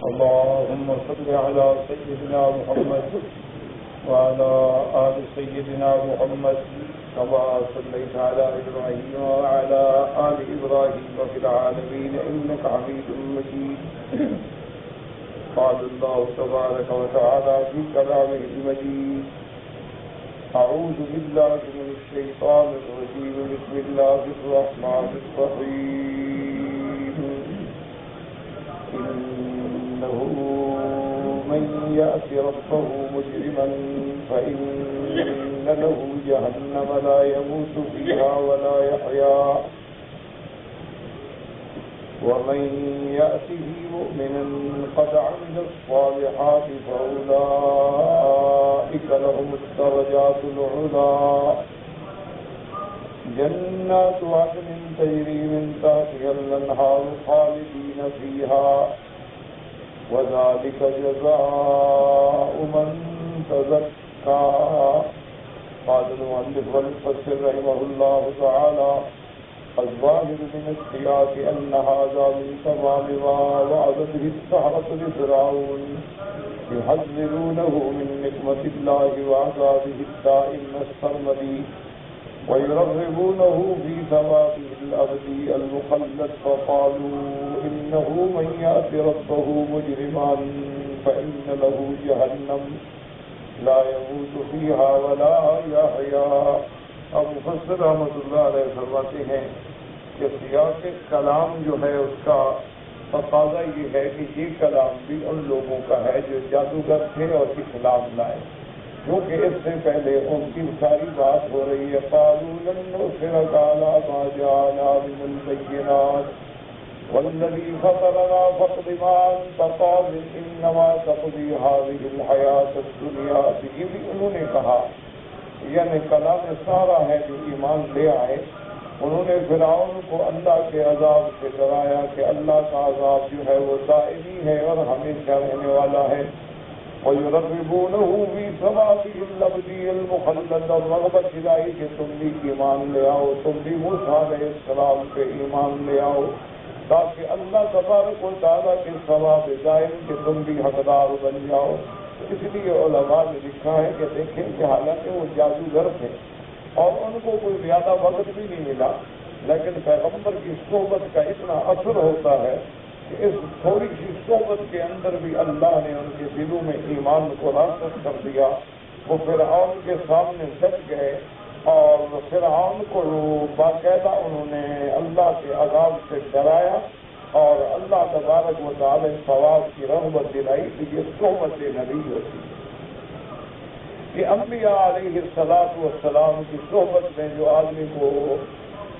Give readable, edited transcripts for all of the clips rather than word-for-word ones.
اللهم صل على سيدنا محمد وعلى آل سيدنا محمد كما صليت على إبراهيم وعلى آل إبراهيم في العالمين إنك حميد مجيد. قال الله تبارك وتعالى في كلامه المجيد: أعوذ بالله من الشيطان الرجيم. بسم الله الرحمن الرحيم. إنه من يأت ربه مجرما فإن له جهنم لا يموت فيها ولا يحيا ومن يأته مؤمنا قد عمل الصالحات فأولئك لهم الدرجات العلى جنات عدن تجري من تحتها الأنهار خالدين فيها وذلك جزاء من تزكى. قال المؤلف والمفسر رحمه الله تعالى: الظاهر من السياق أن هذا من تمام ما وعد به السحرة لفرعون يحذرونه من نقمة الله وعذابه الدائم السرمدي ويرغبونه في ثوابه الأبدي المخلد، فقالوا إنه من يأت ربه مجرما فإن له جهنم لا يموت فيها ولا يحيا. اب مفسر رحمۃ اللہ علیہ فرماتے ہیں کہ سیاق کلام جو ہے اس کا تقاضا یہ ہے کہ یہ کلام بھی ان لوگوں کا ہے جو جادوگر تھے اور اسلام لائے، کیونکہ اس سے پہلے ان کی ساری بات ہو رہی ہے: قالوا لن نؤثرك على ما جاءنا من البينات والذي فطرنا فاقض ما أنت قاض إنما تقضي هذه الحياة الدنيا. یہ بھی انہوں نے کہا، یعنی کلام سارا ہے جو ایمان لے آئے. انہوں نے فرعون کو اللہ کے عذاب سے ڈرایا کہ اللہ کا عذاب جو ہے وہ دائمی ہے اور ہمیشہ رہنے والا ہے. وَيُرَغِّبُونَهُ فِي ثَوَابِهِ الْأَبَدِيِّ الْمُخَلَّدِ. اور رغبت دلائی کہ تم بھی ایمان لے آؤ، تم بھی موسیٰ علیہ السلام پہ ایمان لے آؤ، تاکہ اللہ تبارک و تعالیٰ کے ثواب دائم کہ تم بھی حقدار بن جاؤ. اس لیے علماء نے لکھا ہے کہ دیکھیں کہ حالانکہ وہ جادوگر تھے اور ان کو کوئی زیادہ وقت بھی نہیں ملا، لیکن پیغمبر کی صحبت کا اتنا اثر ہوتا ہے کہ اس تھوڑی سی صحبت کے اندر بھی اللہ نے ان کے دلوں میں ایمان کو راسخ کر دیا. وہ فرعون کے سامنے ڈٹ گئے اور فرعون کو باقاعدہ انہوں نے اللہ کے عذاب سے ڈرایا اور اللہ تبارک و تعالی ثواب کی رغبت دلائی. تو یہ صحبت نبی ہوتی ہے کہ انبیاء علیہ السلام کی صحبت میں جو آدمی کو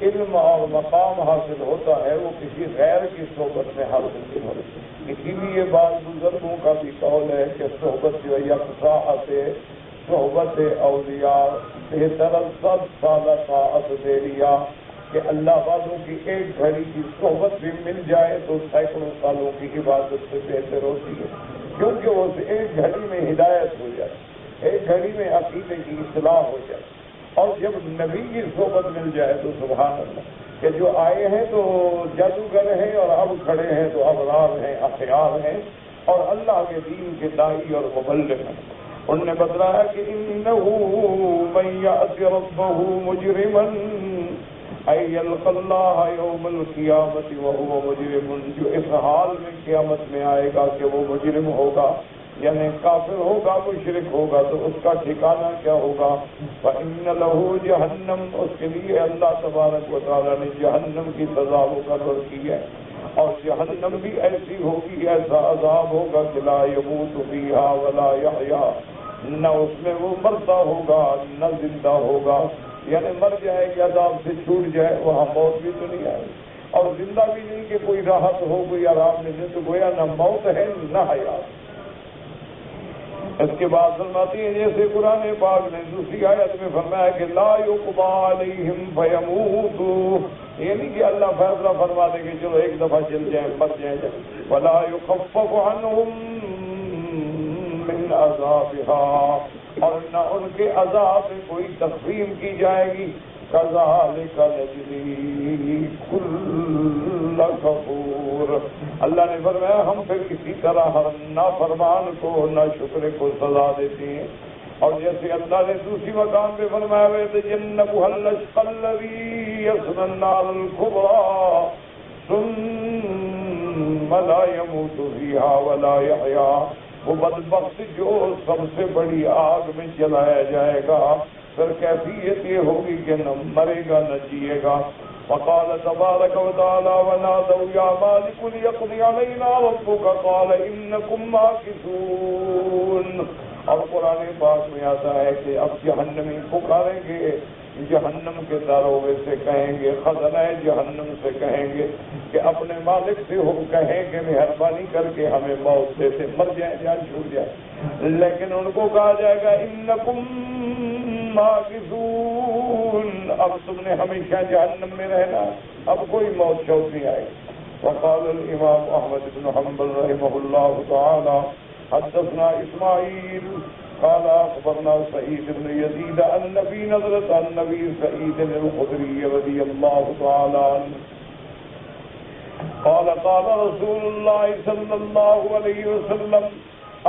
علم اور مقام حاصل ہوتا ہے وہ کسی غیر کی صحبت میں حاصل نہیں ہوتی. اسی لیے بعض بزرگوں کا بھی قول ہے کہ صحبت جو یکساحت صحبت اولیاء بہتر سب سالہ طاعت دیریا، کہ اللہ والوں کی ایک گھڑی کی صحبت بھی مل جائے تو سینکڑوں سالوں کی عبادت سے بہتر ہوتی ہے، کیونکہ وہ ایک گھڑی میں ہدایت ہو جائے، ایک گھڑی میں عقیدے کی اصلاح ہو جائے. اور جب نبی کی صحبت مل جائے تو سبحان اللہ کہ جو آئے ہیں تو جادوگر ہیں اور اب کھڑے ہیں تو ابرار ہیں، اخیار ہیں اور اللہ کے دین کے داعی اور مبلغ ہیں. انہوں نے بتلایا کہ انہ من یأت ربہ مجرما ای یلقی اللہ یوم القیامت وہو مجرم. جو اس حال میں قیامت میں آئے گا کہ وہ مجرم ہوگا، یعنی کافر ہوگا، مشرک ہوگا، تو اس کا ٹھکانہ کیا ہوگا؟ فإن له جہنم. اس کے لیے اللہ تبارک و تعالیٰ نے جہنم کی سزا مقرر کی ہے، اور جہنم بھی ایسی ہوگی، ایسا عذاب ہوگا کہ لا يموت فيها ولا يحيا. نہ اس میں وہ مرتا ہوگا نہ زندہ ہوگا، یعنی مر جائے کہ عذاب سے چھوٹ جائے، وہاں موت بھی تو نہیں آئے، اور زندہ بھی نہیں کہ کوئی راحت ہو، کوئی آرام ملے. تو گویا نہ موت ہے نہ حیات. اس کے بعد فرماتی ہیں جیسے قرآن پاک نے دوسری آیت میں فرمایا کہ لا يقضى علیہم فیموتوا، یہ نہیں کہ اللہ فیصلہ فرما دے کہ چلو ایک دفعہ چل جائیں مر جائیں، ولا يخفف عنہم من عذابها، اور نہ ان کے عذاب میں کوئی تخفیف کی جائے گی. کذالک نجزی کل کفور۔ اللہ نے فرمایا ہم پھر اسی طرح ہر نافرمان کو ناشکر کو سزا دیتے ہیں۔ اور جیسے اللہ نے دوسری مقام پہ فرمایا وَيَتَجَنَّبُهَا الْأَشْقَى الَّذِي يَصْلَى النَّارَ الْكُبْرَىٰ ثُمَّ لَا يَمُوتُ فِيهَا وَلَا يَحْيَىٰ، وہ بدبخت جو سب سے بڑی آگ میں جلایا جائے گا، پھر کیفیت یہ ہوگی کہ نہ مرے گا نہ جیے گا۔ وقال تبارک وتعالی ونادوا یا مالک لیقضی علینا ربک قال انکم ماکثون۔ اور قرآن پاک میں آتا ہے کہ اب جہنمی پکاریں گے، جہنم کے داروغے سے کہیں گے، خزنہ جہنم سے کہیں گے کہ اپنے مالک سے ہم کہیں کہ مہربانی کر کے ہمیں موت دے سے مر جائیں، جان چھوٹ جائے، لیکن ان کو کہا جائے گا انکم ماکثون، اب تم نے ہمیشہ جہنم میں رہنا، اب کوئی موت شوت نہیں آئے۔ وقال الامام احمد بن حنبل رحمہ اللہ تعالی حدثنا اسماعیل قال اخبرنا سعید بن یزید ان نبی نظرت ان نبی سعید الخدری رضی اللہ تعالی عنہ قال قال رسول اللہ صلی اللہ علیہ وسلم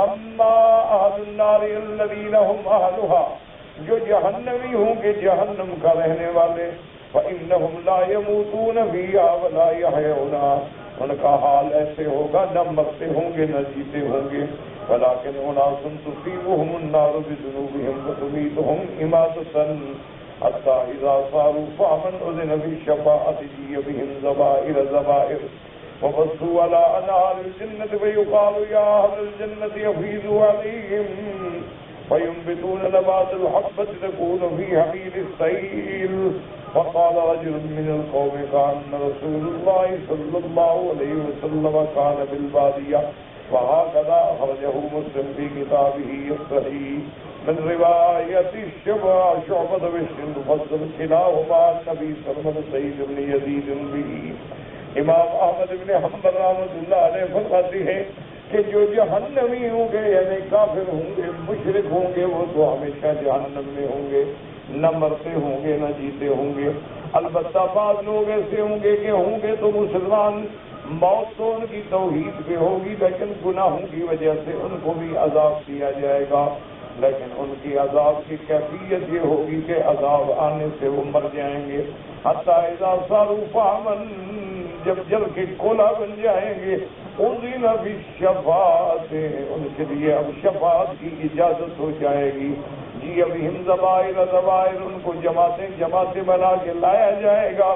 اما اہل النار الذین هم اہلها، جو جہنمی ہوں گے جہنم کا رہنے والے، فإنهم لا يموتون فيها ولا يحيون، ان کا حال ایسے ہوگا نہ مرتے ہوں گے نہ جیتے ہوں گے، ولكن اناس تصيبهم النار بذنوبهم وتميتهم إماتة حتى إذا صاروا فحما أذن بالشفاعة جيء بهم زبائر وبصوا على أنهار الجنة فيقال يا أهل الجنة أفيضوا عليهم فينبتون نبات الحبة تكون في حميل السيل، فقال رجل من القوم كأن رسول الله صلى الله عليه وسلم كان بالبادية، وهكذا أخرجه مسلم في كتابه الصحيح من رواية شعبة بن المفضل كلاهما عن أبي سلمة سعيد بن يزيد به۔ امام احمد بن حنبل رحمۃ اللہ علیہ فرماتے ہیں کہ جو جہنمی ہوں گے یعنی کافر ہوں گے مشرک ہوں گے وہ تو ہمیشہ جہنم میں ہوں گے، نہ مرتے ہوں گے نہ جیتے ہوں گے۔ البتہ بعض لوگ ایسے ہوں گے کہ ہوں گے تو مسلمان، موت تو ان کی توحید پہ ہوگی لیکن گناہوں کی وجہ سے ان کو بھی عذاب دیا جائے گا، لیکن ان کی عذاب کی کیفیت یہ ہوگی کہ عذاب آنے سے وہ مر جائیں گے۔ حتی اذا صاروا فحما، جب جل کے کولا بن جائیں گے، اذن بالشفاعۃ، ان کے لیے اب شفاعت کی اجازت ہو جائے گی۔ جی اب ہم زبائر ان کو جماعتیں بنا کے لایا جائے گا۔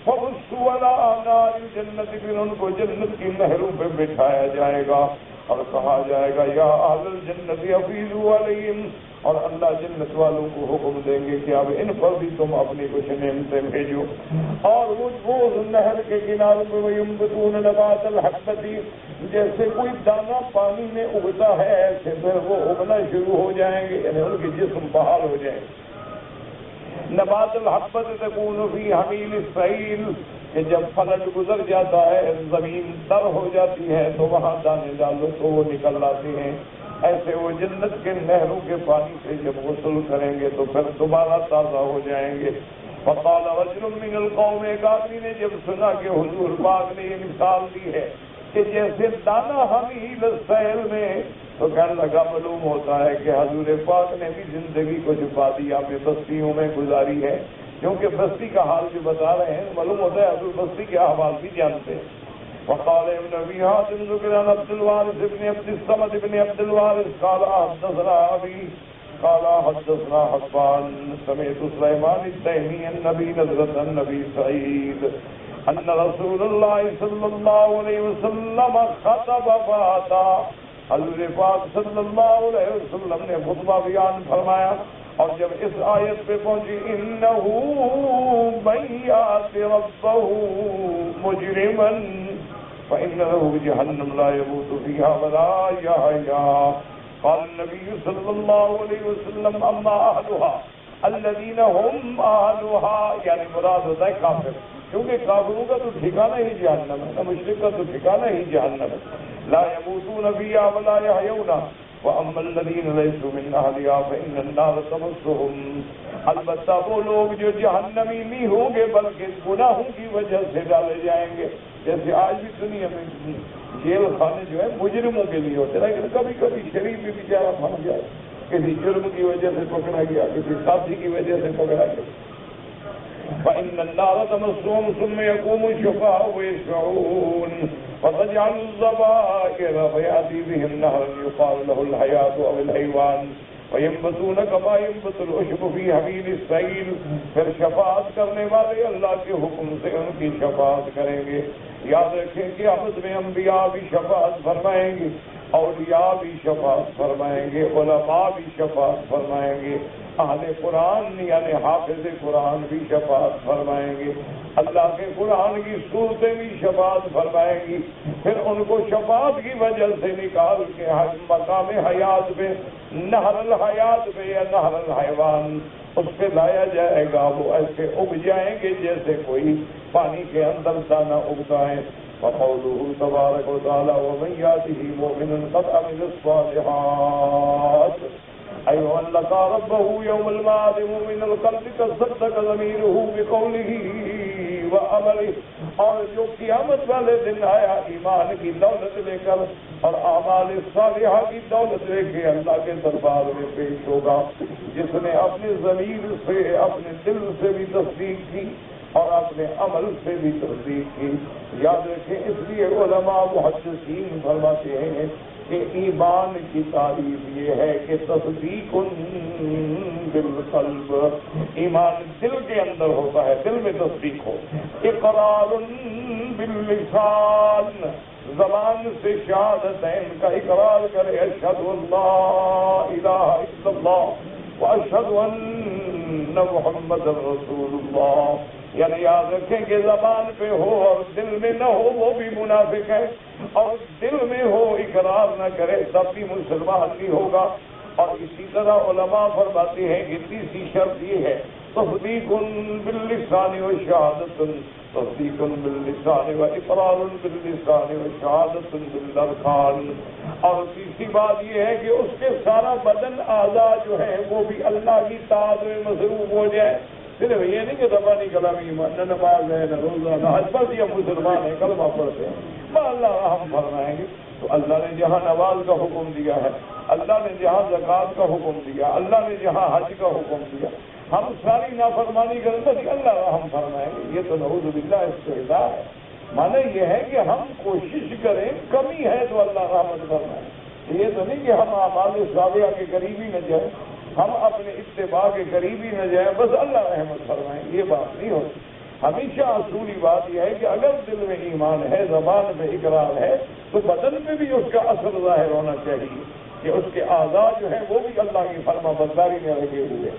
فبصوا علی نار الجنت، پھر ان کو جنت کی نہروں پہ بٹھایا جائے گا اور کہا جائے گا یا اہل الجنت افیضوا علیہم، اور اللہ جنت والوں کو حکم دیں گے کہ اب ان پر بھی تم اپنی کچھ نعمتیں بھیجو، اور وہ نہر کے کناروں پہ وینبتون نبات الحبۃ، جیسے کوئی دانہ پانی میں اگتا ہے ایسے پھر وہ اگنا شروع ہو جائیں گے، یعنی ان کے جسم بحال ہو جائیں گے۔ نبات الحبۃ تکون فی حمیل السیل، کہ جب فلج گزر جاتا ہے زمین تر ہو جاتی ہے تو وہاں دانے ڈالو تو وہ نکل آتے ہیں، ایسے وہ جنت کے نہروں کے پانی سے جب غسل کریں گے تو پھر دوبارہ تازہ ہو جائیں گے۔ فقال رجل من القوم، ایک آدمی نے جب سنا کہ حضور پاک نے یہ مثال دی ہے کہ جیسے دانہ حمیل السیل میں، تو کہنے لگا معلوم ہوتا ہے کہ حضور پاک نے بھی زندگی کچھ بادیہ میں بستیوں میں گزاری ہے، کیونکہ بستی کا حال جو بتا رہے ہیں معلوم ہوتا ہے حضور بستی کے احوال بھی جانتے ہیں۔ وقال ابن ابي حاتم ذكر عن عبد الوارث بن عبد الصمد بن عبد الوارث قال حدثنا ابي قال حدثنا حبان سمعت سليمان التيمي النبي نزلت النبي سعيد ان رسول الله صلى الله عليه وسلم خطب فاتا، حضور پاک صلی اللہ علیہ وسلم نے خطبہ بیان فرمایا، اور جب اس آیت پہ پہنچی انه من یأت ربه مجرما فإنه جهنم لا يموت فيها ولا يحيا، قال النبي صلى الله عليه وسلم اما اهلها الذين هم اهلها، یعنی مراد ہوتا ہے کافر، کیونکہ کافروں کا تو ٹھکانہ ہی جہنم ہے، مشرک کا تو ٹھکانہ ہی جہنم ہے۔ لا يموتون فيها ولا يحيون، وَأَمَّا الَّذِينَ لَيْسُوا مِنْ أَهْلِهَا فَإِنَّ النَّارَ تَمُسُّهُمْ، البتہ وہ لوگ جو جہنمی نہیں ہوں گے بلکہ گناہوں کی وجہ سے ڈالے جائیں گے. جیسے آج بھی دنیا میں جیل خانے جو ہے مجرموں کے لیے ہوتے ہیں، لیکن کبھی کبھی شریف بھی بیچارہ پھنس جائے، کسی جرم کی وجہ سے پکڑا گیا، کسی ساتھی کی وجہ سے پکڑا گیا. فإن النار تمسهم ثم يقوم الشفعاء ويشفعون فتجعل الزبائر فيأتي بهم نهر يقال له الحياة أو الحيوان وينبتون كما ينبت العشب في حميل السيل. پھر شفاعت کرنے والے اللہ کے حکم سے ان کی شفاعت کریں گے. یاد رکھیں کہ قیامت میں انبیاء بھی شفاعت فرمائیں گے، اولیاء بھی شفاعت فرمائیں گے، علماء بھی شفاعت فرمائیں گے، اہل قرآن یعنی حافظ قرآن بھی شفاعت فرمائیں گے، اللہ کے قرآن کی صورتیں بھی شفاعت فرمائیں گی. پھر ان کو شفاعت کی وجہ سے نکال کے مقام حیات پہ، نہر الحیات پہ یا نہر الحیوان اس پہ لایا جائے گا. وہ ایسے اگ جائیں گے جیسے کوئی پانی کے اندر دانہ اگتا ہے. وقوله تبارک و تعالی ومن یاته مؤمن قد عمل الصالحات أيها لقى ربه يوم المعاد من القلب تصدق ضميره بقوله وعمله. اور جو قیامت والے دن آیا ایمان کی دولت لے کر اور اعمال صالحہ کی دولت لے کے اللہ کے دربار میں پیش ہوگا، جس نے اپنے ضمیر سے اپنے دل سے بھی تصدیق کی اور اپنے عمل سے بھی تصدیق کی. یاد رکھیں اس لیے علماء محدثین فرماتے ہیں کہ ایمان کی تعریف یہ ہے کہ تصدیق بالقلب، ایمان دل کے اندر ہوتا ہے، دل میں تصدیق ہو. اقرار باللسان، زبان سے شہادتین کا اقرار کرے، اشہد ان لا الہ الا اللہ واشہد ان محمد رسول اللہ. یعنی یاد رکھیں کہ زبان پہ ہو اور دل میں نہ ہو وہ بھی منافق ہے، اور دل میں ہو اقرار نہ کرے تب بھی مسلمان نہیں ہوگا. اور اسی طرح علماء فرماتے ہیں کہ تیسری شرط یہ ہے تصدیق باللسان و شہادت، تصدیق باللسان و اقرار باللسان و شہادت بالارکان. اور تیسری بات یہ ہے کہ اس کے سارا بدن اعضاء جو ہے وہ بھی اللہ کی طاعت میں مصروف ہو جائے. صرف یہ نہیں کہ زبانی کلامی نہ نماز ہے نہ روزہ نہ حج، بس یہ مسلمان ہے کلمہ پڑھتے ہیں اللہ رحم فرمائیں گے. تو اللہ نے جہاں نماز کا حکم دیا ہے، اللہ نے جہاں زکوٰۃ کا حکم دیا، اللہ نے جہاں حج کا حکم دیا، ہم ساری نافرمانی کریں تو اللہ رحم فرمائیں گے. یہ تو نعوذ باللہ استہزاء ہے. معنی یہ ہے کہ ہم کوشش کریں، کمی ہے تو اللہ رحمت فرمائے. یہ تو نہیں کہ ہم اعمال صالحہ کے قریب ہی نہ جائیں، ہم اپنے اتباع کے قریب ہی نہ جائیں بس اللہ رحمت فرمائیں. یہ بات نہیں ہوتی. ہمیشہ اصولی بات یہ ہے کہ اگر دل میں ایمان ہے، زبان میں اقرار ہے، تو بدن میں بھی اس کا اثر ظاہر ہونا چاہیے کہ اس کے اعضاء جو ہیں وہ بھی اللہ کی فرما برداری میں لگے ہوئے.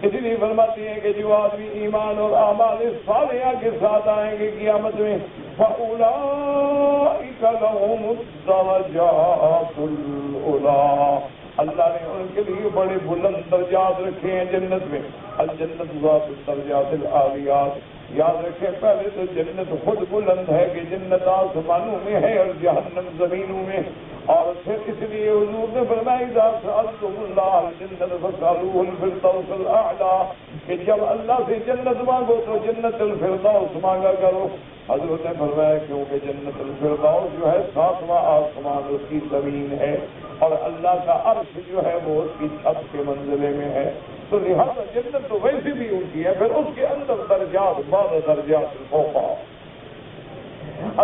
اس لیے فرماتی ہیں کہ جو آدمی ایمان اور اعمال صالحہ کے ساتھ آئیں گے قیامت میں فَأُولَٰئِكَ لَهُمُ الدَّرَجَاتُ الْعُلَىٰ، اللہ نے ان کے لیے بڑے بلند درجات رکھے ہیں جنت میں. الجنت ذات الدرجات العالیات. یاد رکھیں پہلے تو جنت خود بلند ہے کہ جنت آسمانوں میں ہے اور جہنم زمینوں میں. اور پھر اس لیے حضور نے فرمایا اذا سألتم اللہ الجنت فاسألوه الفردوس الاعلیٰ، کہ جب اللہ سے جنت مانگو تو جنت الفردوس مانگا کرو. حضرت نے فرمایا کیونکہ جنت الفردوس جو ہے 7واں آسمان اس کی زمین ہے اور اللہ کا عرش جو ہے وہ اس کی چھت کے منزلے میں ہے، تو لہذا جنت تو ویسے بھی اونچی ہے، پھر اس کے اندر درجات بعد درجات فوقا.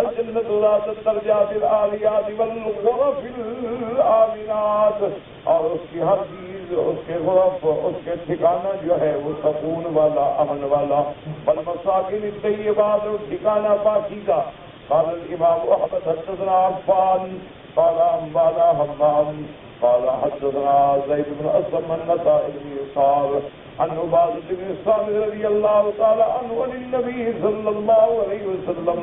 الجنت ذات الدرجات العالیات والغرف الآمنات، اور اس کی ہر چیز، اس کے غرف، اس کے ٹھکانہ جو ہے وہ سکون والا، امن والا. والمساکن الطیبات، ٹھکانہ پاکیزہ. قال الامام احمد حدثنا عفان قال انبانا حمام قال حدثنا زید بن اسلم النسائي بن يسار عن عبادة بن الصامت رضي الله تعالى عنه عن النبي صلى الله عليه وسلم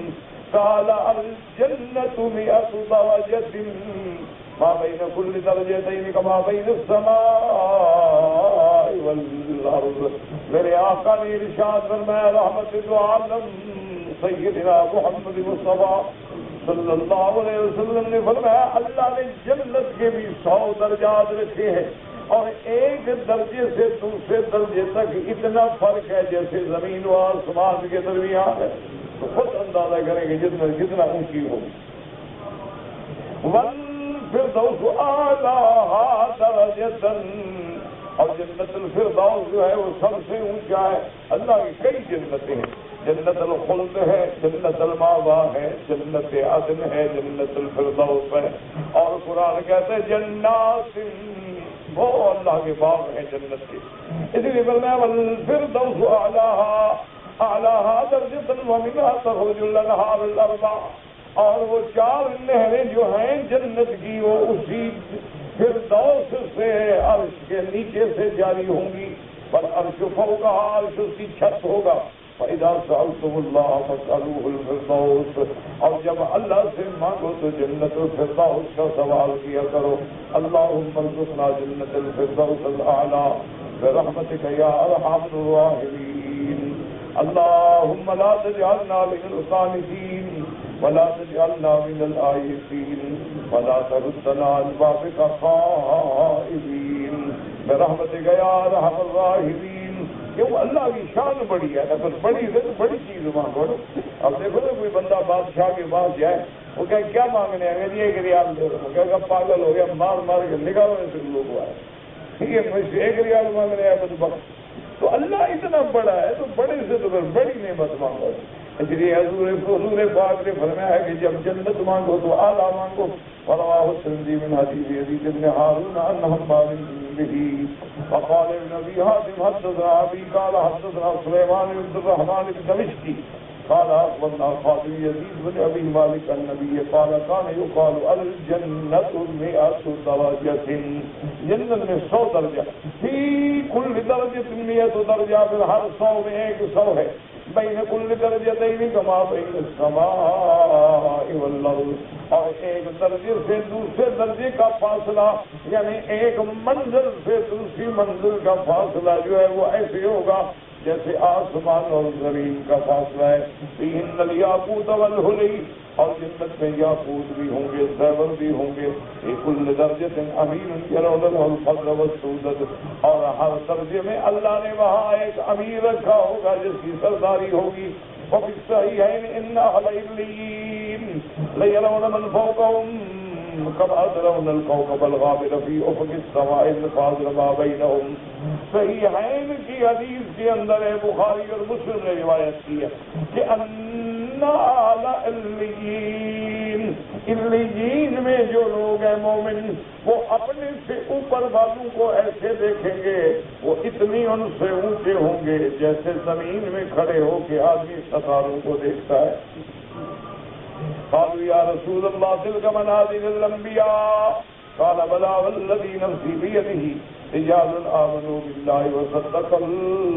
قال الجنة 100 درجة ما بين كل درجتين كما بين السماء والأرض. میرے آقا نے ارشاد فرمایا رحمت دو عالم سیدنا محمد مصطفیٰ صلی اللہ علیہ وسلم نے فرمایا اللہ نے جنت کے بھی 100 درجات رکھے ہیں اور ایک درجے سے دوسرے درجے تک اتنا فرق ہے جیسے زمین و آسمان کے درمیان ہے. تو خود اندازہ کریں گے جتنا اونچی ہوگی. والفردوس اعلیٰ درجۃ، اور جنت الفردوس جو ہے وہ سب سے اونچا ہے. اللہ کی کئی جنتیں ہیں، جنت الخلد ہے، جنت المأویٰ ہے، جنت عدن ہے، جنت الفردوس ہے. اور قرآن کہتے ہیں جنات، وہ اللہ کے باغ ہیں جنت کے. اسی لیے فرمایا والفردوس اعلیٰ درجۃ ومنہا تخرج الانہار الاربع، اور وہ 4 نہریں جو ہیں جنت کی وہ اسی فردوس سے عرش کے نیچے سے جاری ہوں گی. پر عرش فوقہا، عرش اس کی چھت ہوگا. فَإِذَا سَأَلْتُمُ اللَّهَ فَاسْأَلُوهُ الْفِرْدَوْسَ، اور جب اللہ سے مانگو تو جنت الفردوس کا سوال کیا کرو. اللهم ارزقنا جنت الفردوس الاعلى برحمتك يا ارحم الراحمين. اللهم لا تجعلنا من القانتين ولا تجعلنا من الآيسين ولا تردنا عن بابك خائبين برحمتك يا ارحم الراحمين. کہ وہ اللہ کی شان بڑی ہے نا، بس بڑی سے تو بڑی چیز مانگو. اب دیکھو نا کوئی بندہ بادشاہ کے پاس جائے، وہ کہ کیا مانگنے ہیں، اگر یہ ریال دے رہا ہوں، کہ پاگل ہو گیا، مار مار کے نکالنے سے لوگ آئے. ٹھیک ہے، مجھ سے 1 ریال مانگنے ہیں بس. تو اللہ اتنا بڑا ہے تو بڑے سے تو پھر بڑی نعمت مانگو. اس لیے حضور پاک نے فرمایا ہے کہ جب جنت مانگو تو اعلیٰ مانگو. رواه الترمذي من حديث يزيد بن هارون عن همام به وقال ابن ابي حاتم حدثنا ابي قال حدثنا سليمان بن الرحمن الدمشقي قال اخبرنا خالد يزيد بن ابي مالك النبي قال كان يقال الجنة 100 درجة، جنت میں 100 درجہ، في كل درجة 100 درجہ، پھر ہر 100 میں 100 ہے. بین کل درجتین کما بین السماء والارض، اور ایک درجے سے دوسرے درجے کا فاصلہ، یعنی ایک منزل سے دوسری منزل کا فاصلہ جو ہے وہ ایسے ہوگا جیسے آسمان اور زمین کا فاصلہ ہے. فیہن الیاقوت والحلی، اور جنت میں یاقوت بھی ہوں گے، زیور بھی ہوں گے. فی کل درجۃ امیر یرون له الفضل والسعودۃ، اور ہر درجے میں اللہ نے وہاں ایک امیر رکھا ہوگا جس کی سرداری ہوگی. وفی الصحیحین ان اہل علیین لیرون من فوقهم كما ترون الكوكب الغابر في افق السماء الفاضل ما بينهم. صحیحین کی حدیث کے اندر ہے، بخاری اور مسلم نے روایت کی ہے کہ ان اعلی علیین میں جو لوگ ہیں مومن، وہ اپنے سے اوپر والوں کو ایسے دیکھیں گے، وہ اتنی ان سے اونچے ہوں گے جیسے زمین میں کھڑے ہو کے آدمی ستاروں کو دیکھتا ہے. قالوا یا رسول اللہ تلک منازل الانبیاء قال بلا والذی نفسی بیدہ رجال آمنوا باللہ وصدق المرسلین.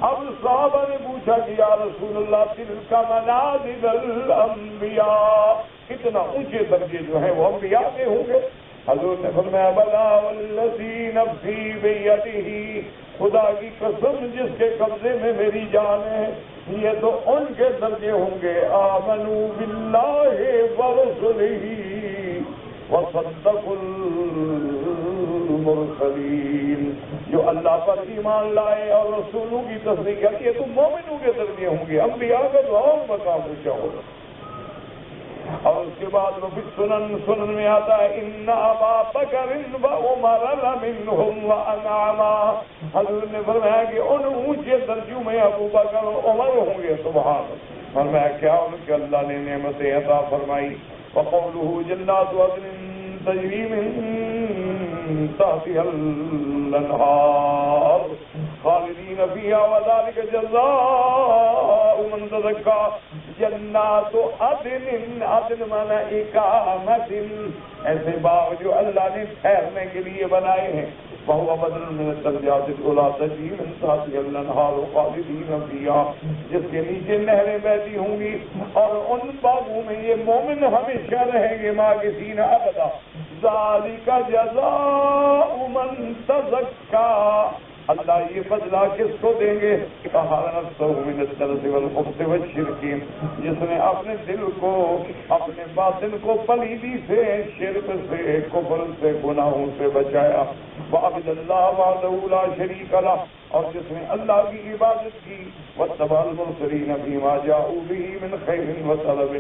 اب صحابہ نے پوچھا کہ یا رسول اللہ تلک منازل الانبیاء، اتنا اونچے درجے جو ہیں وہ انبیاء کے ہوں گے. حضور نے فرمایا بلا والذی نفسی بیدہ، خدا کی قسم جس کے قبضے میں میری جان ہے، یہ تو ان کے درجے ہوں گے آمنوا باللہ ورسلہ وصدقوا المرسلین، جو اللہ پر ایمان لائے اور رسولوں کی تصدیق کرتی ہے. تو مومنوں کے درجے ہوں گے، انبیاء کا تو اور مقام اونچا ہوگا. اور اس کے بعد وہ سنن میں آتا ہے ان ابا بکر وعمر لمنهم وانعما. حضور نے فرمایا کہ ان اونچے درجوں میں ابو بکر اور عمر ہوں گے. سبحان اللہ. فرمایا کیا ان کے اللہ نے نعمتیں عطا فرمائی. وقوله جنات عدن تجری من تحتها الانہار خالدین فیہا وذلک جزاء من تزکا. جنات عدن، عدن مانا اقامت، ایسے باغ جو اللہ نے ٹھہرنے کے لیے بنائے ہیں. وہو بدل من الدرجات العلی تجری من تحتها الانہار خالدین فیہا، جس کے نیچے نہریں بہتی ہوں گی، اور ان باغوں میں یہ مومن ہمیشہ رہیں گے ماکثین ابدا. ذالک جزاء من تزکا، اللہ یہ بدلہ کس کو دیں گے؟ کہا نفسہ من الدرس والخبث والشرک، جس نے اپنے دل کو، اپنے باطن کو پلیدی سے، شرک سے، کفر سے، گناہوں سے بچایا، وعبد اللہ وحدہ لا شریک لہ، اور جس نے اللہ کی عبادت کی، واتبع المرسلین فیما جاءوا بہ من خیر وطلب،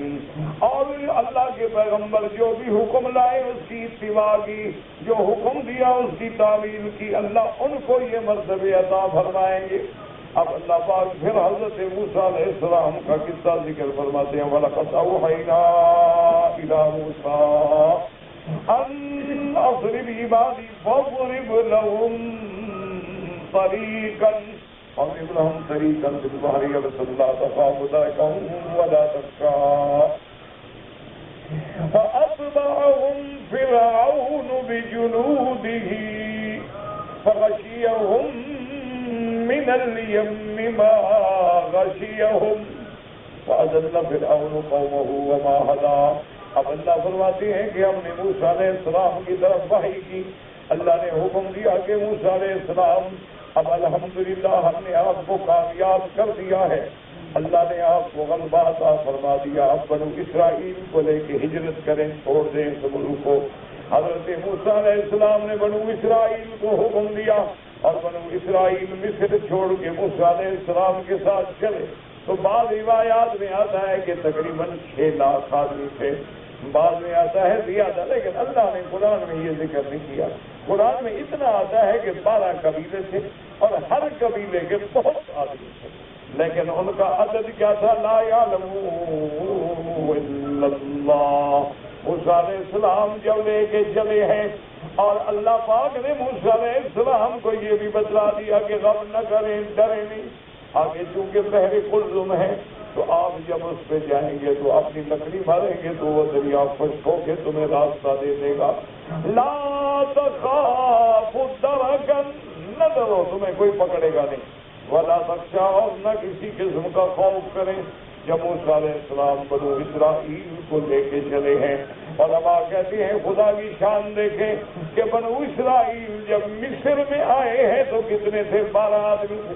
اور اللہ کے پیغمبر جو بھی حکم لائے اس کی اتباع کی، جو حکم دیا اس کی تعمیل کی، اللہ ان کو یہ مرتبے عطا فرمائیں گے۔ اب اللہ پاک پھر حضرت موسیٰ علیہ السلام کا قصہ ذکر فرماتے ہیں، وَلَقَدْ أَوْحَيْنَا إِلَىٰ مُوسَىٰ أَنْ أَضْرِبْ بِعَصَاكَ فَاضْرِبْ لَهُمْ طَرِيقًا فِي الْبَحْرِ يَبَسًا لَا تَخَافُ دَرَكًا وَلَا تَخْشَىٰ فَأَتْبَعَهُمْ فِرْعَوْنُ بِجُنُودِهِ فَغَشِيَهُمْ من اليم ما غشيهم وأضل فرعون قومه وما هدى۔ اب اللہ فرماتے ہیں کہ ہم نے موسیٰ علیہ السلام کی طرف وحی کی، اللہ نے حکم دیا کہ موسیٰ علیہ السلام اب الحمدللہ ہم نے آپ کو کامیاب کر دیا ہے، اللہ نے آپ کو غلبہ عطا فرما دیا، اب بنو اسرائیل کو لے کے ہجرت کریں، چھوڑ دیں اس ملک کو۔ حضرت موسیٰ علیہ السلام نے بنو اسرائیل کو حکم دیا اور بنو اسرائیل مصر چھوڑ کے موسیٰ علیہ السلام کے ساتھ چلے۔ تو بعض روایات میں آتا ہے کہ تقریباً 6 لاکھ آدمی تھے، بعض میں آتا ہے زیادہ، لیکن اللہ نے قرآن میں یہ ذکر نہیں کیا۔ قرآن میں اتنا آتا ہے کہ 12 قبیلے تھے اور ہر قبیلے کے بہت آدمی تھے، لیکن ان کا عدد کیا تھا؟ لا یعلم الا اللہ۔ موسیٰ علیہ السلام جب لے کے چلے ہیں اور اللہ پاک نے موسیٰ علیہ السلام کو یہ بھی بتلا دیا کہ غم نہ کریں، ڈریں نہیں، آگے چونکہ بحر قلزم ہے تو آپ جب اس پہ جائیں گے تو اپنی لکڑی ماریں گے تو وہ دریا خشک ہو کے تمہیں راستہ دے دے گا۔ لا تخافوا درکا، نہ ڈرو، تمہیں کوئی پکڑے گا نہیں، ولا تخشوا، اور نہ کسی قسم کا خوف کریں۔ جب موسیٰ علیہ السلام بنو اسرائیل کو لے کے چلے ہیں، علماء کہتے ہیں خدا کی شان دیکھیں کہ بنو اسرائیل جب مصر میں آئے ہیں تو کتنے تھے؟ 12 آدمی تھے۔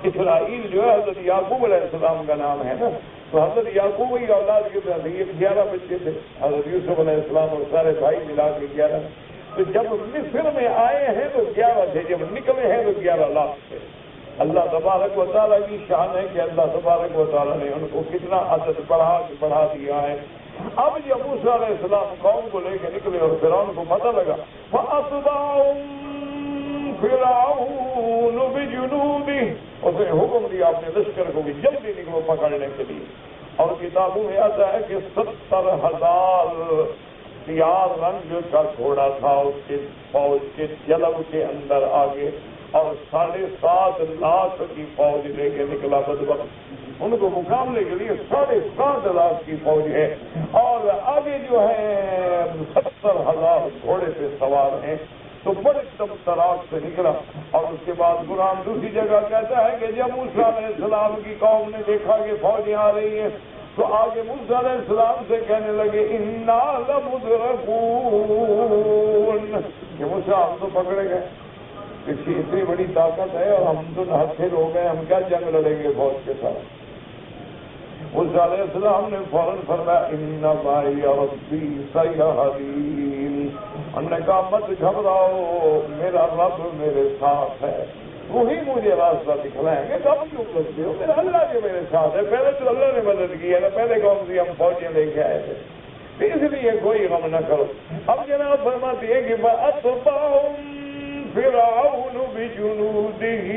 اسرائیل جو ہے حضرت یعقوب علیہ السلام کا نام ہے نا، تو حضرت یعقوب کی اولاد کے طرح یہ 11 بچے تھے، حضرت یوسف علیہ السلام اور سارے بھائی ملا کے 11۔ تو جب مصر میں آئے ہیں تو 11 تھے، جب نکلے ہیں تو 11 لاکھ تھے۔ اللہ تبارک و تعالیٰ کی شان ہے کہ اللہ تبارک و تعالیٰ نے ان کو کتنا عدد بڑھا دیا ہے۔ اب جب موسیٰ علیہ السلام قوم کو لے کے نکلے اور فرعون کو پتہ لگا، فَأَتْبَعَهُمْ فِرْعَوْنُ بِجُنُودِهِ، اس نے حکم دیا اپنے لشکر کو کہ جلدی نکلو پکڑنے کے لیے۔ اور کتابوں میں آتا ہے کہ 70,000 سیاہ رنگ کا گھوڑا تھا اس کے فوج کے جلب کے اندر آگے، اور 7.5 لاکھ کی فوج لے کے نکلا بدبخت۔ ان کو مقابلے کے لیے 7.5 لاکھ کی فوج ہے، اور آگے جو ہے 70,000 گھوڑے پہ سوار ہیں۔ تو بڑے تب تراک سے نکلا۔ اور اس کے بعد قرآن دوسری جگہ کہتا ہے کہ جب موسیٰ علیہ السلام کی قوم نے دیکھا کہ فوجیں آ رہی ہیں تو آگے موسیٰ علیہ السلام سے کہنے لگے اِنَّا لَمُدْرَكُونَ، کہ موسیٰ ہم تو پکڑے گئے، اتنی بڑی طاقت ہے اور ہم تو ہتھیار ہو گئے، ہم کیا جنگ لڑیں گے فوج کے ساتھ۔ موسیٰ علیہ السلام نے فوراً فرمایا اِنَّ مَعِیَ رَبِّی سَیَہْدِینِ، ہم نے کہا مت گھبراؤ، میرا رب میرے ساتھ ہے، وہی مجھے راستہ دکھلائیں گے۔ کب کیوں کرتے ہو؟ میرا اللہ جو میرے ساتھ ہے، پہلے تو اللہ نے مدد کی ہے نا، پہلے کون سی ہم فوجیں لے کے آئے تھے، اس لیے کوئی غم نہ کرو۔ اب جناب فرماتے ہیں کہ فَأَتْبَعَهُمْ فِرْعَوْنُ بِجُنُودِهِ،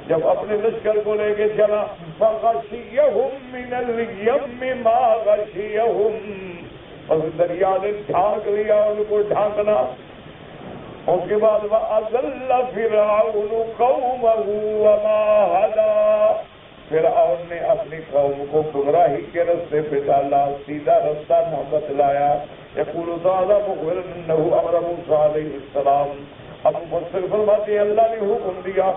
جب اپنے لشکر کو لے کے چلا، فَغَشِيَهُمْ مِنَ الْيَمِّ مَا غَشِيَهُمْ، اور دریا نے ڈھانک لیا ان کو ڈھانکنا۔ اس کے بعد وَأَضَلَّ فِرْعَوْنُ قَوْمَهُ وَمَا هَدَىٰ، فرعون نے اپنی قوم کو گمراہی کے راستے پہ ڈالا، سیدھا راستہ نہ بتلایا۔ یقول تعالیٰ مخبرا انه امر موسیٰ علیہ السلام، اب مفسر فرماتے ہیں اللہ نے حکم دیا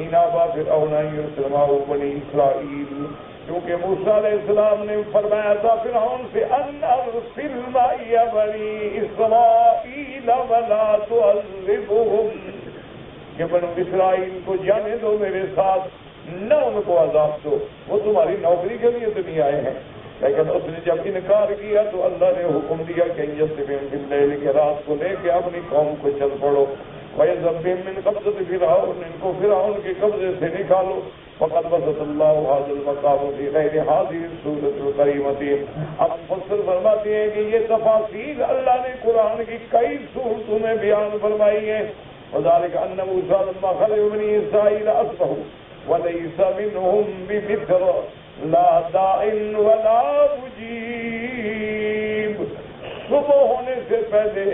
اینا با فرعون یرسل معه بنی اسرائیل، کیونکہ موسیٰ علیہ السلام نے فرمایا تھا فرعون سے ان ارسل معی بنی اسرائیل ولا تعذبهم، کہ بنو اسرائیل کو جانے دو میرے ساتھ، نہ ان کو عذاب دو، وہ تمہاری نوکری کے لیے تو نہیں آئے ہیں۔ لیکن اس نے جب انکار کیا تو اللہ نے حکم دیا کہ یسبہم باللیل، کہ رات کو لے کے اپنی قوم کو چل پڑو، وَيَذَبِّهِمْ مِنْ قَبْضَةِ فِرْعَوْنَ، ان کو فرعون کے قبضے سے نکالو۔ فقد بسط اللہ هذا المقام في غیر هذه السورة الكريمة۔ اب مفسر فرماتے ہیں کہ یہ تفاصیل اللہ نے قرآن کی کئی سورتوں میں بیان فرمائی ہیں۔ وذلك ان موسیٰ لما خرج بنی اسرائیل اصبحوا وليس منهم بمصر لا داع ولا مجیب۔ صبح ہونے سے پہلے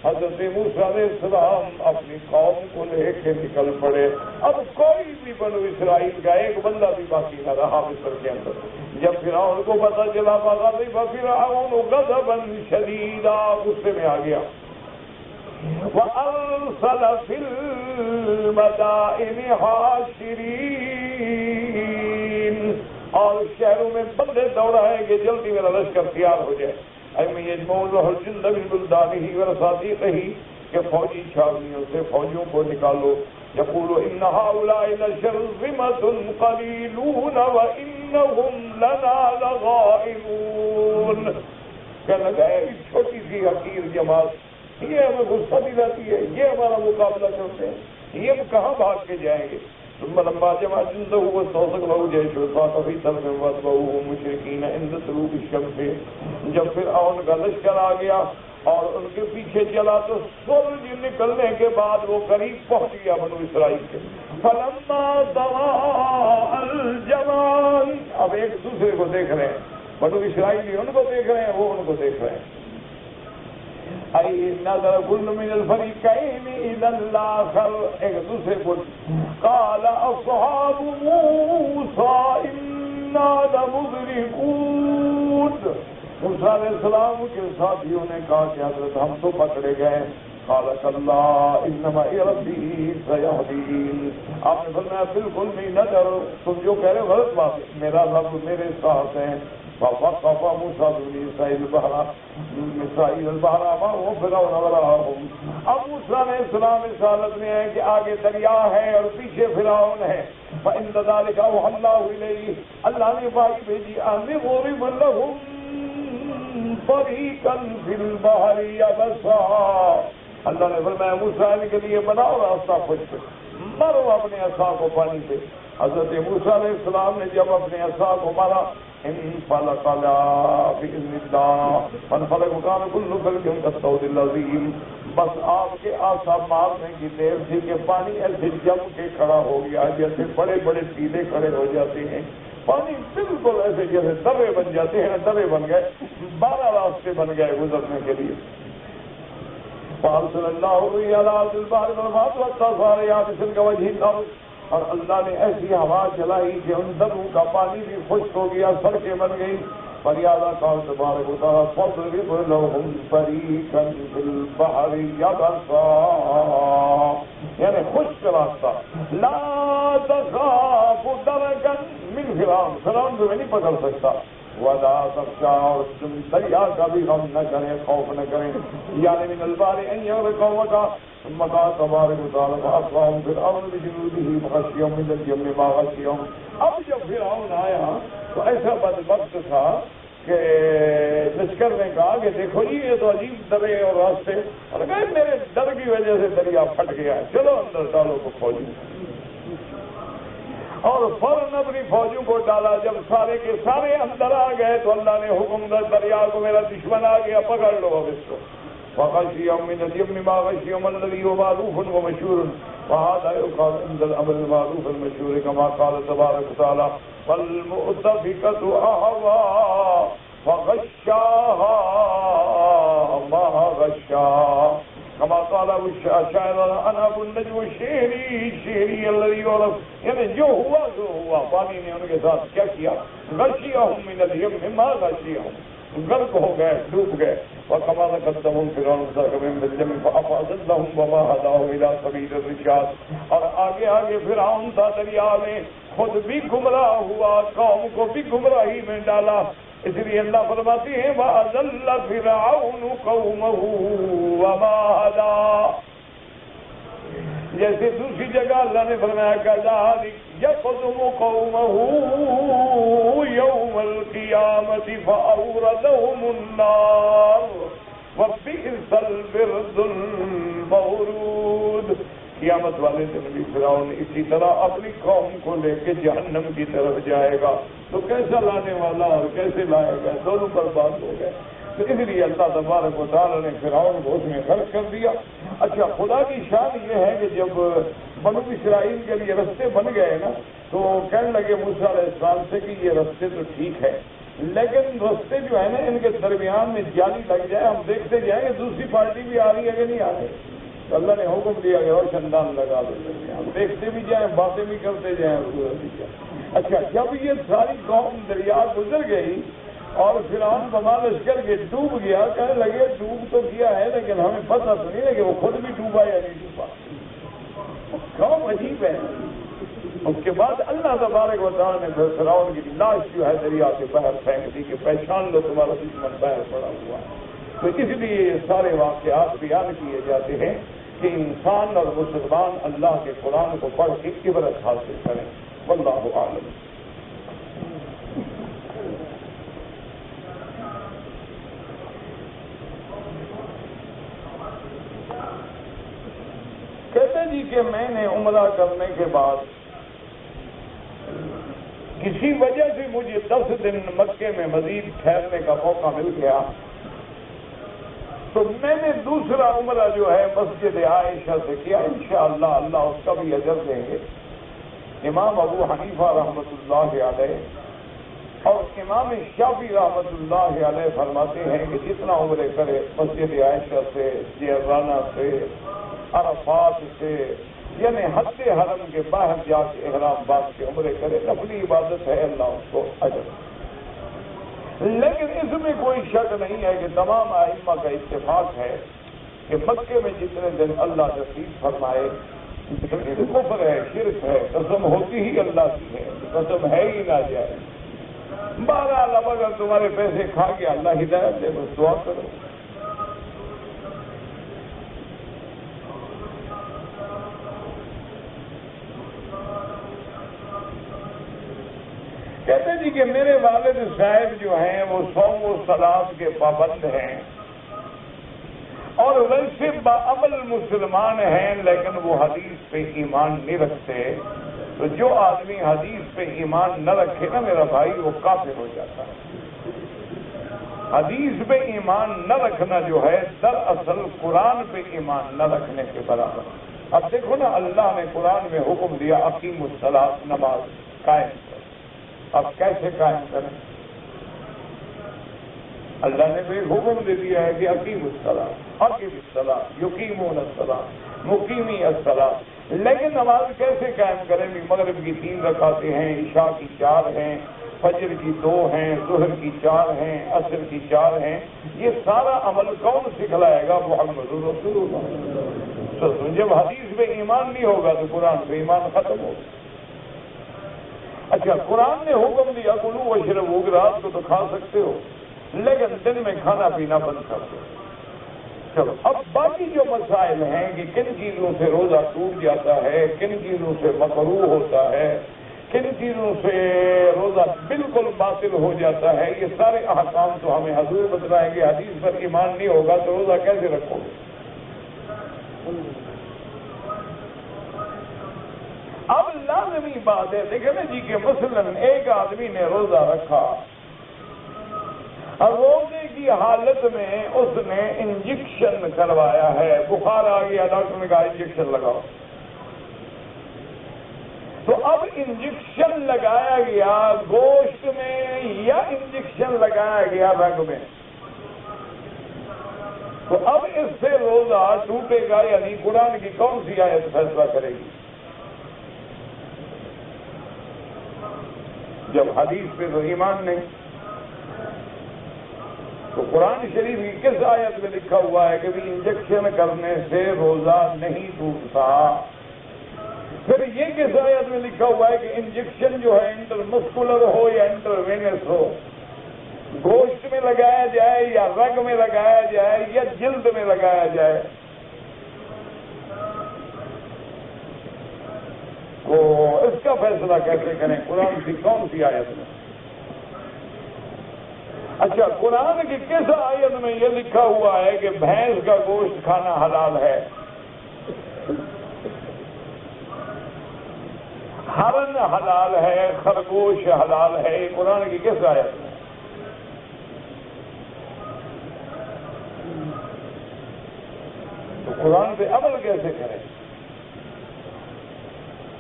حضرت موسیٰ علیہ السلام اپنی قوم کو لے کے نکل پڑے۔ اب کوئی بھی بنو اسرائیل کا ایک بندہ بھی باقی نہ رہا مصر کے اندر۔ جب فرعون کو پتہ چلا فغضب فرعون غضبا شدیدا، غصے میں آ گیا، وَأَرْسَلَ فِي الْمَدَائِنِ حَاشِرِينَ، اور شہروں میں بندے دوڑائیں کہ جلدی میرا لشکر تیار ہو جائے۔ يجمعون له الجند من بلدانه ورصادقه، کہ فوجی چھاؤنیوں سے فوجوں کو نکالو۔ یقول ان هؤلاء لشرذمة قلیلون وانهم لنا لغائبون، کہنے لگا چھوٹی سی حقیر جماعت یہ ہمیں غصہ دلاتی ہے، یہ ہمارا مقابلہ کرتے ہیں، یہ ہم کہاں بھاگ کے جائیں گے؟ ثم لما جمع جنده واستوثق له جيش وطاق في سلم واتبعوه مشركين عند طلوع الشمس، جب فرعون کا لشکر آ گیا اور ان کے پیچھے چلا تو سورج نکلنے کے بعد وہ قریب پہنچ گیا بنو اسرائیل کے۔ فلما ضاء الجمعان، اب ایک دوسرے کو دیکھ رہے ہیں، بنو اسرائیلی ان کو دیکھ رہے ہیں، وہ ان کو دیکھ رہے ہیں۔ ای نظر کل من الفریقین الی الاخر، ایک دوسرے کو قال اصحاب موسیٰ انا لمدرکون، موسیٰ علیہ السلام کے ساتھیوں نے کہا کہ حضرت ہم تو پکڑے گئے۔ قال کلا ان معی ربی سیہدین، آپ نے فرمایا بالکل نہیں نہ ڈرو، تم جو کہہ رہے ہو غلط بات ہے، میرا رب میرے ساتھ ہے۔ فوقف موسیٰ بنی اسرائیل البحر معه فرعون وراءهم، اب موسیٰ علیہ السلام اس حالت میں ہے کہ آگے دریا ہے اور پیچھے فرعون ہے۔ فإن ذلك أوحى الله إليه، اللہ نے وحی بھیجی ان اضرب لهم طریقا فی البحر یبسا، اللہ نے فرمایا موسیٰ کے لیے بناؤ راستہ خود پہ، مارو اپنے عصا کو پانی پہ۔ حضرت موسیٰ علیہ السلام نے جب اپنے عصا کو مارا، انفلق بإذن اللہ فانفلق وكان كل فرق كالطود العظیم، بس آپ کے عصا مارنے کی دیر تھی کہ پانی ایسے جم کے کھڑا ہو گیا جیسے بڑے بڑے ٹیلے کھڑے ہو جاتے ہیں، پانی بالکل ایسے جیسے درے بن جاتے ہیں، درے بن گئے، 12 راستے بن گئے گزرنے کے لیے۔ فارسل اللہ علیہ البحر والماء والصار یابس كوجه الارض، اور اللہ نے ایسی ہوا چلائی کہ ان دروں کا پانی بھی خشک ہو گیا، سڑکیں بن گئی۔ فریادہ قال تبارک و تعالی فاضرب لهم طریقا فی البحر یبسا، یعنی خشک راستہ، لا تخاف درکا من فرعون، فرعون تمہیں نہیں پکڑ سکتا، ولا تخشى، اور تم دریا کا بھی غم نہ کریں، خوف نہ کریں، یعنی من البحر ان یغرقوک۔ ثم قال تبارک وتعالی فاصبحوا فرعون بجنوده فغشيهم من اليم ما غشيهم، اب جب فرعون آیا تو ایسا بدبخت تھا کہ لشکر نے کہا کہ دیکھو جی یہ تو عجیب درے اور راستے، اور کہا میرے ڈر کی وجہ سے دریا پھٹ گیا ہے، چلو اندر ڈالو کو فوجی، اور فوراً اپنی فوجوں کو ڈالا۔ جب سارے کے سارے اندر آ گئے تو اللہ نے حکم دیا دریا کو میرا دشمن آ گیا، پکڑ لو اب اس کو۔ وغشيهم من اليم ما غشيهم الذي هو معروف ومشهور، وهذا يقال عند الامر المعروف المشهور كما قال تبارك وتعالى والمؤتفكة أهوى فغشاها ما غشا، كما قال الشاعر انا ابو النجم شعری الذي يعرف، یعنی جو ہوا تو ہوا، پانی نے ان کے ساتھ کیا کیا، غشيهم من اليم ما غشيهم، غرق ہو گئے، ڈوب گئے۔ وكما قدمهم فرعون سركبهم بالجم فأفأضلهم وما هداهم إلى سبيل الرشاد، اور آگے آگے فرعون تھا دریا میں، خود بھی گمراہ ہوا، قوم کو بھی گمراہی میں ڈالا. اس لیے اللہ فرماتے ہیں وَأَضَلَّ فِرْعَوْنُ قَوْمَهُ وَمَا هَدَىٰ. جیسے دوسری جگہ اللہ نے فرمایا كَذَٰلِكَ يَقْدُمُ قَوْمَهُ يَوْمَ الْقِيَامَةِ فَأَوْرَدَهُمُ النَّارَ وَبِئْسَ الْوِرْدُ الْمَوْرُودُ. قیامت والے دن بھی فرعون اسی طرح اپنی قوم کو لے کے جہنم کی طرف جائے گا. تو کیسا لانے والا اور کیسے لائے گا، دونوں برباد ہو گئے. تو اس لیے اللہ تبارک و تعالیٰ نے فرعون کو اس میں غرق کر دیا. اچھا، خدا کی شان یہ ہے کہ جب بنو اسرائیل کے لیے رستے بن گئے نا، تو کہنے لگے موسیٰ علیہ السلام سے کہ یہ رستے تو ٹھیک ہے، لیکن رستے جو ہے نا ان کے درمیان میں جالی لگ جائے، ہم دیکھتے جائیں کہ دوسری پارٹی بھی آ رہی ہے کہ نہیں آ رہی. تو اللہ نے حکم دیا کہ اور چندان لگا دو، ہم دیکھتے بھی جائیں، باتیں بھی کرتے جائیں. اچھا، جب یہ ساری قوم دریا گزر گئی اور فرعون بما لشکر کے ڈوب گیا، کہنے لگے ڈوب تو کیا ہے لیکن ہمیں پتہ تو نہیں ہے کہ وہ خود بھی ڈوبا یا نہیں ڈوبا. قوم عجیب ہے. اس کے بعد اللہ تبارک و تعالیٰ نے فرعون کی لاش جو ہے دریا کے باہر پھینک دی کہ پہچان لو تمہارا دشمن باہر پڑا ہوا. تو اس لیے یہ سارے واقعات بیان کیے جاتے ہیں کہ انسان اور مسلمان اللہ کے قرآن کو پڑھ کے عبرت حاصل کریں. واللہ اعلم. کہتے جی کہ میں نے عمرہ کرنے کے بعد کسی وجہ سے مجھے 10 دن مکے میں مزید ٹھہرنے کا موقع مل گیا، تو میں نے دوسرا عمرہ جو ہے مسجد عائشہ سے کیا. انشاءاللہ اللہ اس کا بھی اجر دیں گے. امام ابو حنیفہ رحمۃ اللہ علیہ اور امام شافعی رحمۃ اللہ علیہ فرماتے ہیں کہ جتنا عمرے کرے مسجد عائشہ سے، جیرانہ سے، عرفات سے، یعنی حد حرم کے باہر جا کے احرام باز کے عمرے کرے، نفلی عبادت ہے، اللہ اس کو اجر. لیکن اس میں کوئی شک نہیں ہے کہ تمام ائمہ کا اتفاق ہے کہ مکے میں جتنے دن اللہ نصیب فرمائے، کفر ہے، شرک ہے، قسم ہوتی ہی اللہ کی ہے، قسم ہے ہی نہ جائے. بہرحال اب اگر تمہارے پیسے کھا کے اللہ ہدایت دے بس دعا کرو. کہتے جی کہ میرے والد صاحب جو ہیں وہ صوم و صلاۃ کے پابند ہیں اور ویسے باعمل مسلمان ہیں، لیکن وہ حدیث پہ ایمان نہیں رکھتے. تو جو آدمی حدیث پہ ایمان نہ رکھے نا میرا بھائی، وہ کافر ہو جاتا ہے. حدیث پہ ایمان نہ رکھنا جو ہے دراصل قرآن پہ ایمان نہ رکھنے کے برابر. اب دیکھو نا، اللہ نے قرآن میں حکم دیا اقیم الصلاۃ، نماز قائم کرو. اب کیسے قائم کریں؟ اللہ نے بھی حکم دے دیا ہے کہ اقیم الصلاۃ، اقیم الصلاۃ، یقیمون الصلاۃ، مقیمی الصلاۃ. لیکن نماز کیسے قائم کریں؟ مغرب کی 3 رکعتیں ہیں، عشاء کی 4 ہیں، فجر کی 2 ہیں، ظہر کی 4 ہیں، عصر کی 4 ہیں. یہ سارا عمل کون سکھلائے گا؟ محمد رسول اللہ. جب حدیث پہ ایمان نہیں ہوگا تو قرآن پہ ایمان ختم ہوگا. اچھا، قرآن نے حکم دیا کلو واشربوا، رات کو تو کھا سکتے ہو لیکن دن میں کھانا پینا بند کر دو. چلو، اب باقی جو مسائل ہیں کہ کن چیزوں سے روزہ ٹوٹ جاتا ہے، کن چیزوں سے مکروہ ہوتا ہے، کن چیزوں سے روزہ بالکل باطل ہو جاتا ہے، یہ سارے احکام تو ہمیں حضور بتلائیں گے. حدیث پر ایمان نہیں ہوگا تو روزہ کیسے رکھو گے؟ اب لازمی بات ہے، دیکھیں نا جی کہ مثلا ایک آدمی نے روزہ رکھا اور روزے کی حالت میں اس نے انجیکشن کروایا ہے، بخار آ گیا، ڈاکٹر نے کہا انجیکشن لگاؤ. تو اب انجیکشن لگایا گیا گوشت میں یا انجیکشن لگایا گیا رگ میں؟ تو اب اس سے روزہ ٹوٹے گا یا نہیں؟ قرآن کی کون سی آیت فیصلہ کرے گی؟ جب حدیث پہ تو ایمان نہیں، تو قرآن شریف کی کس آیت میں لکھا ہوا ہے کہ بھی انجیکشن کرنے سے روزہ نہیں ٹوٹتا؟ پھر یہ کس آیت میں لکھا ہوا ہے کہ انجیکشن جو ہے انٹرمسکولر ہو یا انٹروینس ہو، گوشت میں لگایا جائے یا رگ میں لگایا جائے یا جلد میں لگایا جائے، تو اس کا فیصلہ کیسے کریں؟ قرآن کی کون سی آیت میں؟ اچھا، قرآن کی کس آیت میں یہ لکھا ہوا ہے کہ بھینس کا گوشت کھانا حلال ہے، ہرن حلال ہے، خرگوش حلال ہے؟ یہ قرآن کی کس آیت میں؟ تو قرآن پہ عمل کیسے کریں؟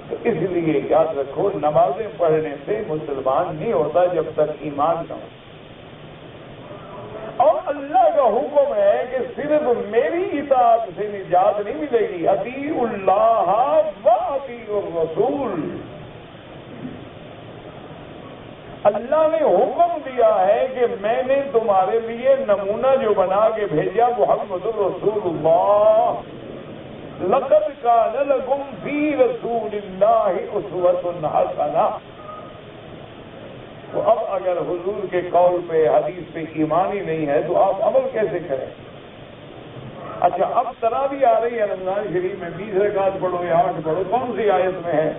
تو اس لیے یاد رکھو، نمازیں پڑھنے سے مسلمان نہیں ہوتا جب تک ایمان نہ ہو، اور اللہ کا حکم ہے کہ صرف میری اطاعت سے نجات نہیں ملے گی، اطیعوا اللہ و اطیعوا الرسول۔ اللہ نے حکم دیا ہے کہ میں نے تمہارے لیے نمونہ جو بنا کے بھیجا محمد رسول اللہ، لقد کان لکم فی رسول اللہ اسوۃ حسنہ۔ تو اب اگر حضور کے قول پہ، حدیث پہ ایمان ہی نہیں ہے تو آپ عمل کیسے کریں؟ اچھا، اب تراویح آ رہی ہے رمضان شریف میں، 20 رکعت پڑھو یا 8 پڑھو، کون سی آیت میں ہے؟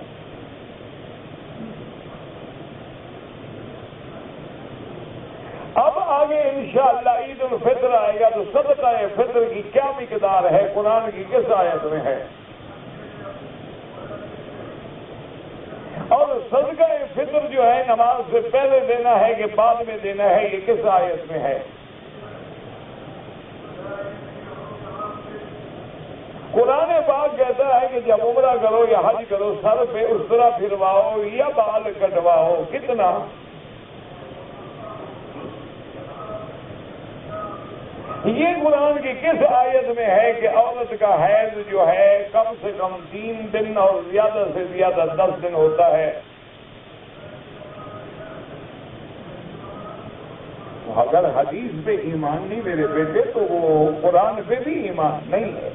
اب آگے انشاءاللہ عید الفطر آئے گا تو صدقہ فطر کی کیا مقدار ہے، قرآن کی کس آیت میں ہے؟ اور صدقہ فطر جو ہے نماز سے پہلے دینا ہے کہ بعد میں دینا ہے، یہ کس آیت میں ہے؟ قرآن پاک کہتا ہے کہ جب عمرہ کرو یا حج کرو سر پہ اس طرح پھرواؤ یا بال کٹواؤ، کتنا؟ یہ قرآن کی کس آیت میں ہے کہ عورت کا حیض جو ہے کم سے کم 3 دن اور زیادہ سے زیادہ 10 دن ہوتا ہے؟ اگر حدیث پہ ایمان نہیں میرے بیٹے تو وہ قرآن پہ بھی ایمان نہیں ہے۔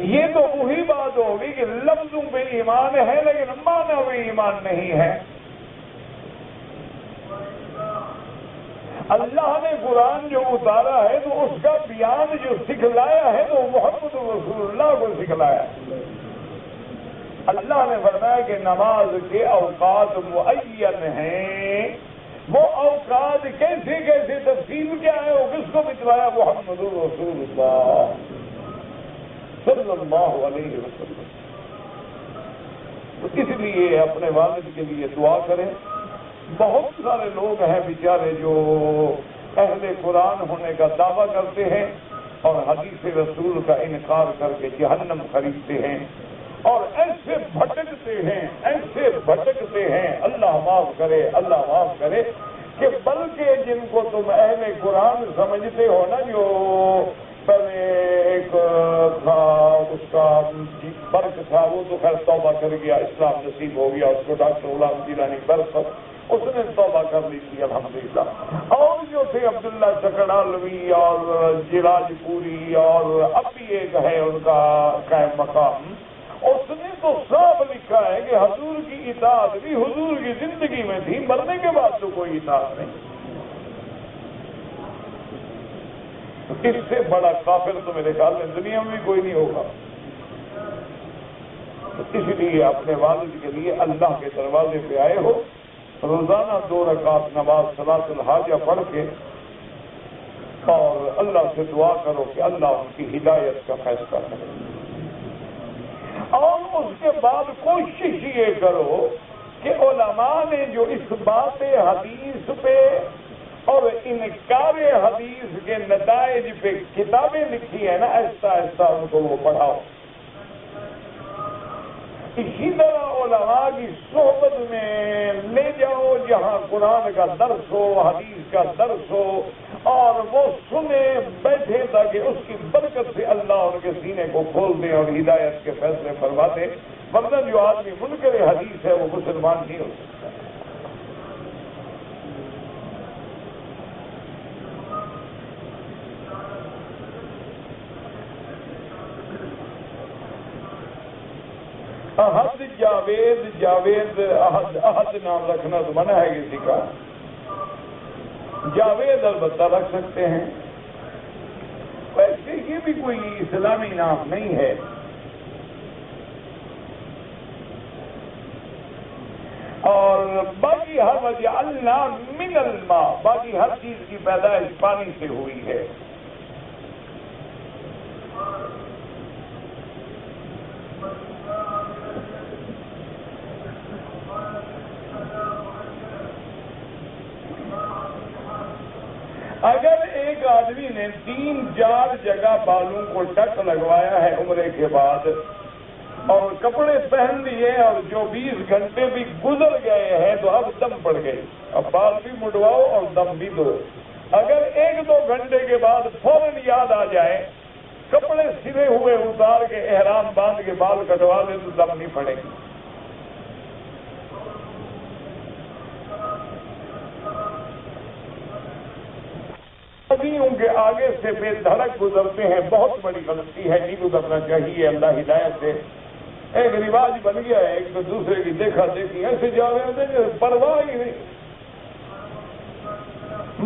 یہ تو وہی بات ہوگی کہ لفظوں پہ ایمان ہے لیکن معنی پہ ایمان نہیں ہے۔ اللہ نے قرآن جو اتارا ہے تو اس کا بیان جو سکھلایا ہے تو محمد رسول اللہ کو سکھلایا ہے۔ اللہ نے فرمایا کہ نماز کے اوقات معین ہیں، وہ اوقات کیسے کیسے تفصیل کیا ہے وہ کس کو بتلایا؟ محمد رسول اللہ صلی اللہ علیہ وسلم۔ تو اس لیے اپنے والد کے لیے دعا کریں۔ بہت سارے لوگ ہیں بیچارے جو اہل قرآن ہونے کا دعویٰ کرتے ہیں اور حدیث رسول کا انکار کر کے جہنم خریدتے ہیں اور ایسے بھٹکتے ہیں، اللہ معاف کرے، اللہ معاف کرے، کہ بلکہ جن کو تم اہل قرآن سمجھتے ہو نا، جو پہلے ایک تھا اس کا برق تھا، وہ تو خیر توبہ کر گیا، اسلام نصیب ہو گیا اس کو، ڈاکٹر غلام جیلانی برق، اس نے توبہ کر لی تھی الحمدللہ۔ اور جو تھے عبداللہ چکڑالوی اور جراج پوری، اور اب بھی ایک ہے ان کا قائم مقام، اس نے تو صاف لکھا ہے کہ حضور کی اطاعت بھی حضور کی زندگی میں تھی، مرنے کے بعد تو کوئی اطاعت نہیں۔ اس سے بڑا کافر تو میرے خیال میں دنیا میں بھی کوئی نہیں ہوگا۔ اس لیے اپنے والد کے لیے اللہ کے دروازے پہ آئے ہو، روزانہ 2 رکعت نماز صلاۃ الحاجہ پڑھ کے اور اللہ سے دعا کرو کہ اللہ ان کی ہدایت کا فیصلہ کرے، اور اس کے بعد کوشش یہ کرو کہ علماء نے جو اس بات حدیث پہ اور انکار حدیث کے نتائج پہ کتابیں لکھی ہیں نا، آہستہ آہستہ ان کو وہ پڑھاؤ۔ اسی طرح علماء کی صحبت میں لے جاؤ، جہاں قرآن کا درس ہو، حدیث کا درس ہو، اور وہ سنے بیٹھے تاکہ اس کی برکت سے اللہ ان کے سینے کو کھول دے اور ہدایت کے فیصلے فرما دے، ورنہ جو آدمی منکر حدیث ہے وہ مسلمان نہیں ہو سکتا۔ احد جاوید احد نام رکھنا تو منع ہے کسی کا، جاوید البتہ رکھ سکتے ہیں، ویسے یہ بھی کوئی اسلامی نام نہیں ہے۔ اور باقی ہر وجعلنا من الماء، باقی ہر چیز کی پیدائش پانی سے ہوئی ہے۔ اگر ایک آدمی نے 3-4 جگہ بالوں کو ٹک لگوایا ہے عمرے کے بعد اور کپڑے پہن لیے اور جو 20 گھنٹے بھی گزر گئے ہیں تو اب دم پڑ گئی، اب بال بھی مڈواؤ اور دم بھی دو۔ اگر 1-2 گھنٹے کے بعد فوراً یاد آ جائے، کپڑے سلے ہوئے اتار کے احرام باندھ کے بال کٹوا لے تو دم نہیں پڑے گی۔ ندیوں کے آگے سے بے دھڑک گزرتے ہیں، بہت بڑی غلطی ہے، نہیں گزرنا چاہیے، اللہ ہدایت سے۔ ایک رواج بن گیا ہے، ایک تو دوسرے کی دیکھا دیکھی ایسے جا رہے ہوتے ہیں، پرواہ ہی نہیں۔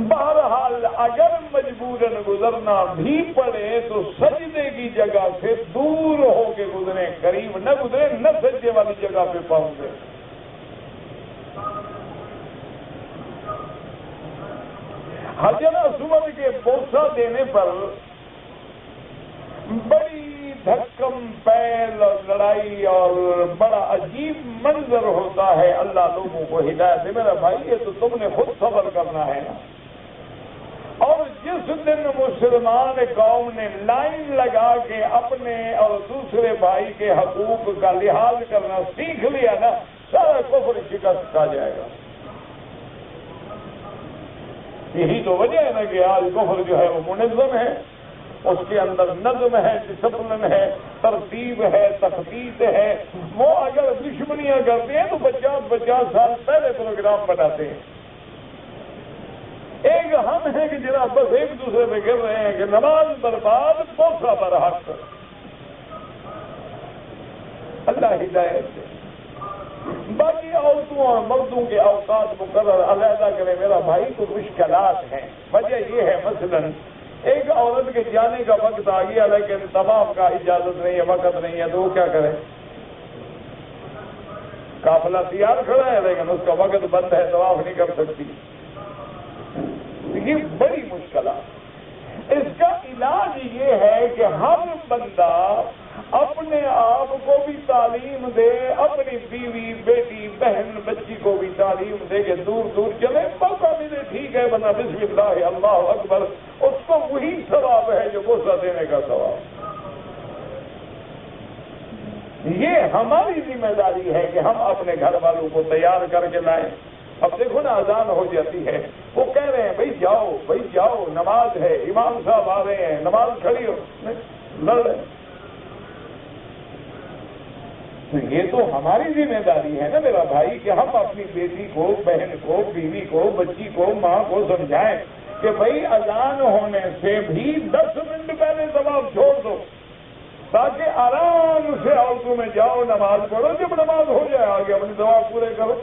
بہرحال اگر مجبوراً گزرنا بھی پڑے تو سجدے کی جگہ سے دور ہو کے گزرے، قریب نہ گزرے، نہ سجدے والی جگہ پہ پہنچ گئے۔ حجر اسود کے بوسہ دینے پر بڑی دھکم پیل اور لڑائی اور بڑا عجیب منظر ہوتا ہے۔ اللہ لوگوں کو ہدایت دے۔ میرا بھائی یہ تو تم نے خود صبر کرنا ہے نا۔ اور جس دن مسلمان قوم نے لائن لگا کے اپنے اور دوسرے بھائی کے حقوق کا لحاظ کرنا سیکھ لیا نا، سارا کفر شکست کھا جائے گا۔ یہی تو وجہ ہے نا کہ آج کفر جو ہے وہ منظم ہے، اس کے اندر نظم ہے، ڈسپلن ہے، ترتیب ہے، تخطیط ہے۔ وہ اگر دشمنیاں کرتے ہیں تو 50 سال پہلے پروگرام بناتے ہیں۔ ایک ہم ہیں کہ جناب بس ایک دوسرے پہ گر رہے ہیں کہ نماز برباد، بوسہ برحق۔ اللہ ہدایت دے۔ باقی عورتوں اور مردوں کے اوقات مقرر علیحدہ کرے میرا بھائی، تو مشکلات ہیں۔ وجہ یہ ہے مثلا ایک عورت کے جانے کا وقت آ گیا لیکن طواف کا اجازت نہیں ہے، وقت نہیں ہے، تو وہ کیا کرے؟ قافلہ تیار کھڑا ہے لیکن اس کا وقت بند ہے، طواف نہیں کر سکتی۔ یہ بڑی مشکلات۔ اس کا علاج یہ ہے کہ ہر بندہ اپنے آپ کو بھی تعلیم دے، اپنی بیوی، بیٹی، بہن، بچی کو بھی تعلیم دے کہ دور دور چلے، موقع ملے ٹھیک ہے، بنا بسم اللہ اللہ اکبر، اس کو وہی ثواب ہے جو بوسہ دینے کا ثواب۔ یہ ہماری ذمہ داری ہے کہ ہم اپنے گھر والوں کو تیار کر کے لائیں۔ اب دیکھو نا اذان ہو جاتی ہے، وہ کہہ رہے ہیں بھائی جاؤ نماز ہے، امام صاحب آ رہے ہیں، نماز کھڑی ہو، لڑ رہے ہیں۔ یہ تو ہماری ذمہ داری ہے نا میرا بھائی کہ ہم اپنی بیٹی کو، بہن کو، بیوی کو، بچی کو، ماں کو سمجھائیں کہ بھائی اذان ہونے سے بھی 10 منٹ پہلے طواف چھوڑ دو تاکہ آرام سے عورتوں میں جاؤ، نماز پڑھو، جب نماز ہو جائے آگے اپنے طواف پورے کرو۔